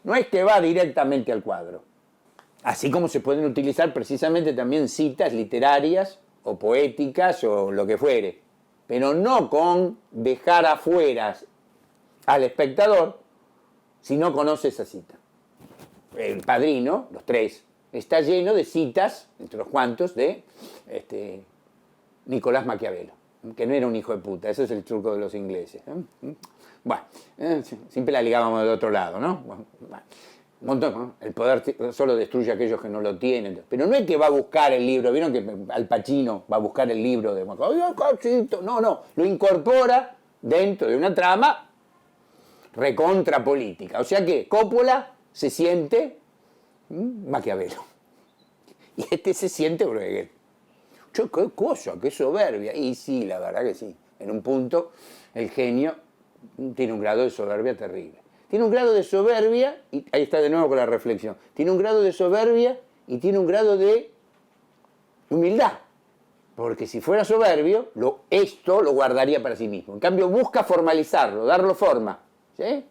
No es que va directamente al cuadro. Así como se pueden utilizar precisamente también citas literarias o poéticas o lo que fuere, pero no con dejar afuera al espectador si no conoce esa cita. El Padrino, los tres, está lleno de citas, entre los cuantos, de Nicolás Maquiavelo, que no era un hijo de puta, ese es el truco de los ingleses. Bueno, siempre la ligábamos de otro lado, ¿no? Bueno, un montón, ¿no? El poder solo destruye a aquellos que no lo tienen. Pero no es que va a buscar el libro, ¿vieron que Al Pacino va a buscar el libro de no, lo incorpora dentro de una trama recontra política. O sea que Coppola se siente Maquiavelo. Y se siente Bruegel. Qué cosa, qué soberbia. Y sí, la verdad que sí. En un punto, el genio tiene un grado de soberbia terrible. Tiene un grado de soberbia, y ahí está de nuevo con la reflexión, tiene un grado de soberbia y tiene un grado de humildad. Porque si fuera soberbio, esto lo guardaría para sí mismo. En cambio, busca formalizarlo, darlo forma. ¿Sí?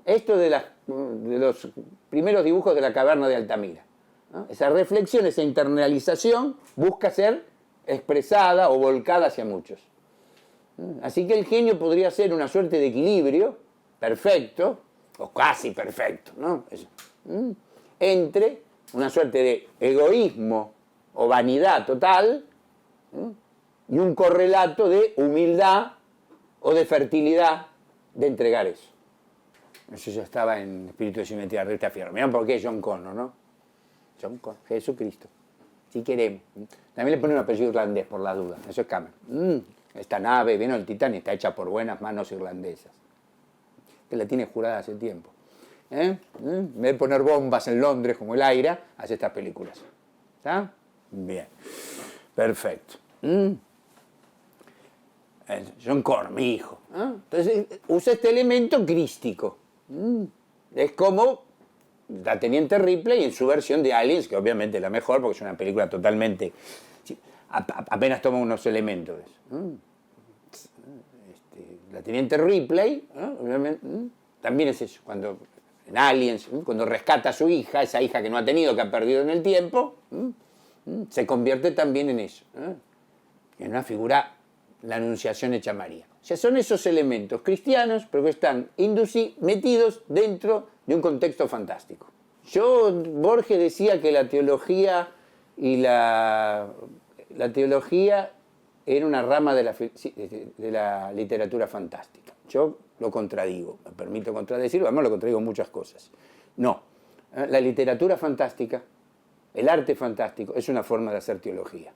Esto de los primeros dibujos de la caverna de Altamira, ¿no? Esa reflexión, esa internalización, busca ser expresada o volcada hacia muchos. Así que el genio podría ser una suerte de equilibrio perfecto, o casi perfecto, ¿no? Entre una suerte de egoísmo o vanidad total, y un correlato de humildad o de fertilidad de entregar eso. Eso ya estaba en Espíritu de Simetría Recta Fierro. Mirá por qué es John Connor, ¿no? John Connor, Jesucristo. Si queremos. También le pone un apellido irlandés por la duda. Eso es Cameron. Esta nave, vino el Titanic, está hecha por buenas manos irlandesas. Que la tiene jurada hace tiempo. En vez de poner bombas en Londres como el Aira, hace estas películas. ¿Está? Bien. Perfecto. John Connor, mi hijo. Entonces usa este elemento crístico. Es como la Teniente Ripley en su versión de Aliens, que obviamente es la mejor porque es una película totalmente... apenas toma unos elementos de eso. La Teniente Ripley, obviamente, también es eso, cuando en Aliens, cuando rescata a su hija, esa hija que no ha tenido, que ha perdido en el tiempo, se convierte también en eso, en una figura, la Anunciación hecha María. O sea, son esos elementos cristianos, pero que están metidos dentro de un contexto fantástico. Borges decía que la teología teología era una rama de la literatura fantástica. Yo lo contradigo, me permito contradecirlo, además lo contradigo en muchas cosas. No, la literatura fantástica, el arte fantástico, es una forma de hacer teología.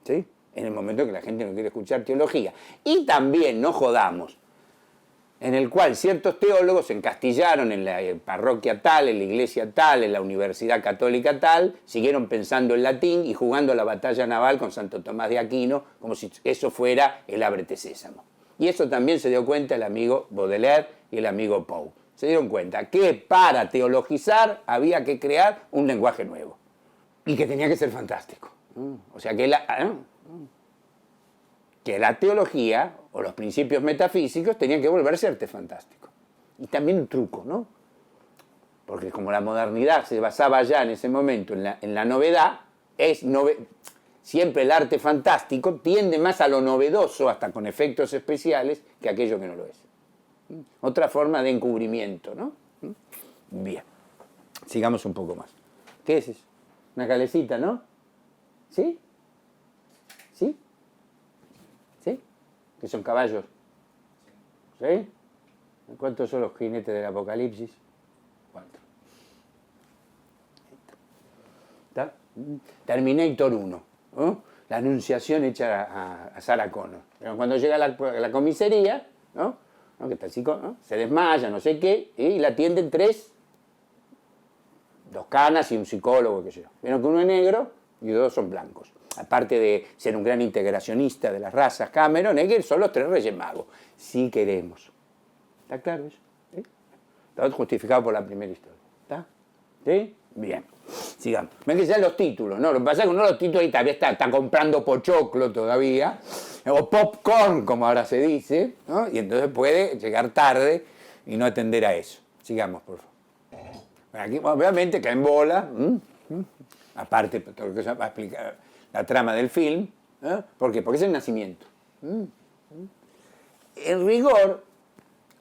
¿Sí? En el momento que la gente no quiere escuchar teología. Y también, no jodamos, en el cual ciertos teólogos se encastillaron en la parroquia tal, en la iglesia tal, en la universidad católica tal, siguieron pensando en latín y jugando a la batalla naval con Santo Tomás de Aquino, como si eso fuera el ábrete sésamo. Y eso también se dio cuenta el amigo Baudelaire y el amigo Poe. Se dieron cuenta que para teologizar había que crear un lenguaje nuevo y que tenía que ser fantástico. O sea que la teología o los principios metafísicos tenían que volverse arte fantástico. Y también un truco, ¿no? Porque como la modernidad se basaba ya en ese momento en la novedad, siempre el arte fantástico tiende más a lo novedoso, hasta con efectos especiales, que aquello que no lo es. Otra forma de encubrimiento, ¿no? Bien, sigamos un poco más. ¿Qué es eso? Una calecita, ¿no? ¿Sí? ¿Sí? ¿Sí? ¿Que son caballos? ¿Sí? ¿Cuántos son los jinetes del Apocalipsis? ¿Cuántos? ¿Está? Terminator 1, ¿no? La anunciación hecha a Sarah Connor. Pero cuando llega a la comisaría, ¿no? Que está así, ¿no? Se desmaya, no sé qué, y la atienden 2 canas y un psicólogo, qué sé yo. Vieron que uno es negro y 2 son blancos. Aparte de ser un gran integracionista de las razas, Cameron, son los 3 Reyes Magos. Si queremos. ¿Está claro eso? ¿Sí? Está justificado por la primera historia. ¿Está? ¿Sí? Bien. Sigamos. Ven que ya los títulos, ¿no? Lo que pasa es que uno de los títulos ahí todavía está comprando pochoclo todavía, o popcorn, como ahora se dice, ¿no? Y entonces puede llegar tarde y no atender a eso. Sigamos, por favor. Bueno, aquí obviamente cae en bola, aparte de todo lo que se va a explicar la trama del film. ¿Por qué? Porque es el nacimiento. En rigor,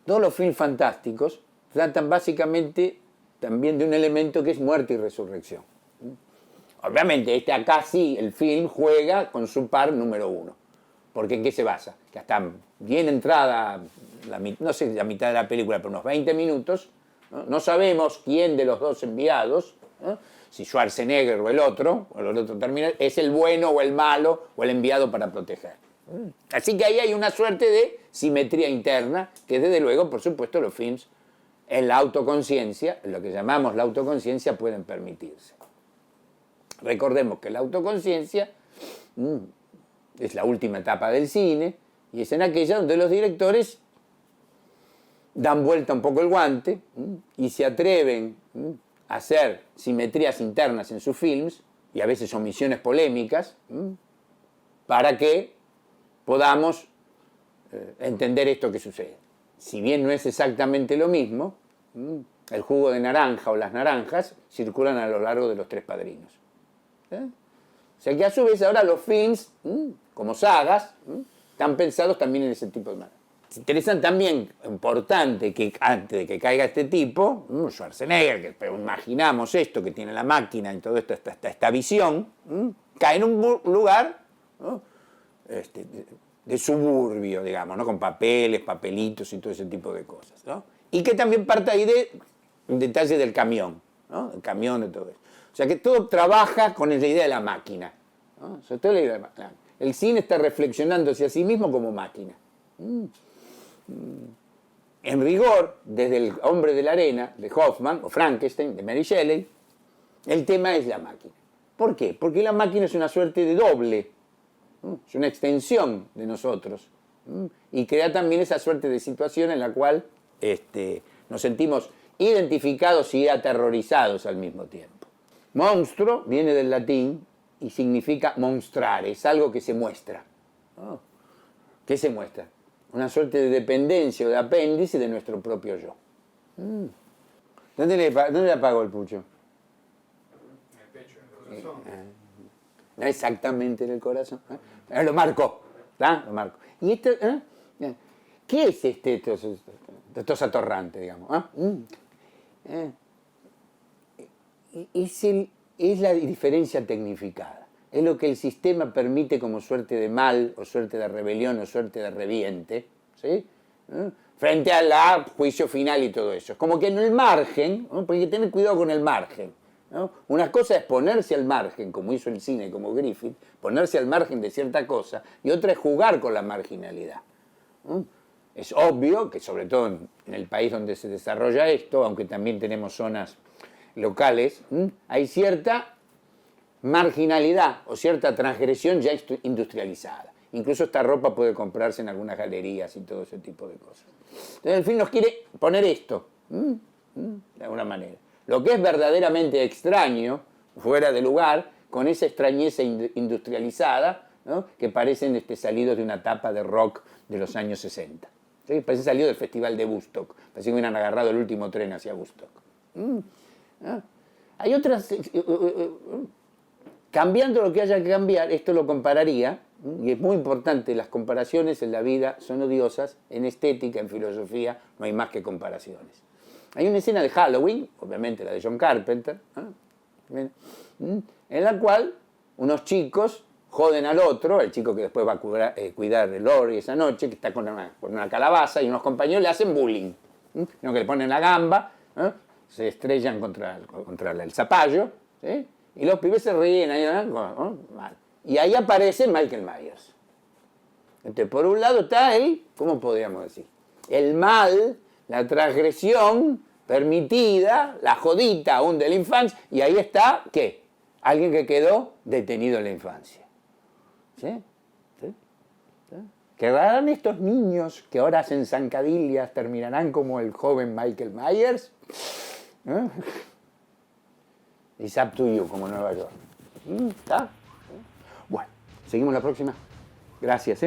todos los films fantásticos tratan básicamente también de un elemento que es muerte y resurrección. Obviamente, acá sí, el film juega con su par número 1. Porque ¿en qué se basa? Que hasta bien entrada, no sé, la mitad de la película, pero unos 20 minutos, no sabemos quién de los 2 enviados, si Schwarzenegger o el otro termina, es el bueno o el malo o el enviado para proteger. Así que ahí hay una suerte de simetría interna que desde luego, por supuesto, los films en la autoconciencia, en lo que llamamos la autoconciencia, pueden permitirse. Recordemos que la autoconciencia es la última etapa del cine y es en aquella donde los directores dan vuelta un poco el guante y se atreven a hacer simetrías internas en sus films y a veces omisiones polémicas para que podamos entender esto que sucede. Si bien no es exactamente lo mismo, el jugo de naranja o las naranjas circulan a lo largo de los 3 padrinos. O sea que a su vez ahora los films, como sagas, están pensados también en ese tipo de manera. Es interesante también, importante, que antes de que caiga este tipo, Schwarzenegger, que imaginamos esto, que tiene la máquina y todo esto, esta visión, cae en un lugar, ¿no? De suburbio, digamos, ¿no? Con papeles, papelitos y todo ese tipo de cosas, ¿no? Y que también parte ahí de detalle del camión, ¿no? El camión, de todo eso. O sea que todo trabaja con la idea de la máquina, ¿no? Sobre todo la idea de la máquina. El cine está reflexionando hacia sí mismo como máquina. En rigor, desde El hombre de la arena, de Hoffman, o Frankenstein, de Mary Shelley, el tema es la máquina. ¿Por qué? Porque la máquina es una suerte de doble, es una extensión de nosotros, y crea también esa suerte de situación en la cual nos sentimos identificados y aterrorizados al mismo tiempo. Monstruo viene del latín y significa monstrare, es algo que se muestra. ¿Qué se muestra? Una suerte de dependencia o de apéndice de nuestro propio yo. ¿Dónde le apago el pucho? En el pecho, en el corazón. No exactamente en el corazón. Lo marco. ¿Tá? Lo marco. ¿Y esto? ¿Qué es estos atorrantes, digamos? Es la diferencia tecnificada. Es lo que el sistema permite como suerte de mal, o suerte de rebelión, o suerte de reviente, ¿sí? Frente al juicio final y todo eso. Es como que en el margen, ¿no? Porque hay que tener cuidado con el margen, ¿no? Una cosa es ponerse al margen, como hizo el cine, como Griffith, ponerse al margen de cierta cosa, y otra es jugar con la marginalidad. Es obvio que, sobre todo en el país donde se desarrolla esto, aunque también tenemos zonas locales, hay cierta marginalidad o cierta transgresión ya industrializada. Incluso esta ropa puede comprarse en algunas galerías y todo ese tipo de cosas. Entonces, el film nos quiere poner esto, de alguna manera. Lo que es verdaderamente extraño, fuera de lugar, con esa extrañeza industrializada, ¿no? Que parecen salidos de una tapa de rock de los años 60. ¿Sí? Parecen salidos del Festival de Woodstock. Parece que hubieran agarrado el último tren hacia Woodstock. Hay otras... Cambiando lo que haya que cambiar, esto lo compararía, y es muy importante, las comparaciones en la vida son odiosas, en estética, en filosofía, no hay más que comparaciones. Hay una escena de Halloween, obviamente la de John Carpenter, en la cual unos chicos joden al otro, el chico que después va a cuidar de Lori esa noche, que está con una calabaza, y unos compañeros le hacen bullying, que le ponen la gamba, se estrellan contra el zapallo, ¿sí? Y los pibes se ríen ahí, y ahí aparece Michael Myers. Entonces, por un lado está ahí, ¿cómo podríamos decir? El mal, la transgresión permitida, la jodita aún de la infancia, y ahí está, ¿qué? Alguien que quedó detenido en la infancia. ¿Sí? ¿Sí? ¿Sí? ¿Qué harán estos niños que ahora hacen zancadillas, terminarán como el joven Michael Myers? It's up to you, como Nueva York. ¿Está? Bueno, seguimos la próxima. Gracias,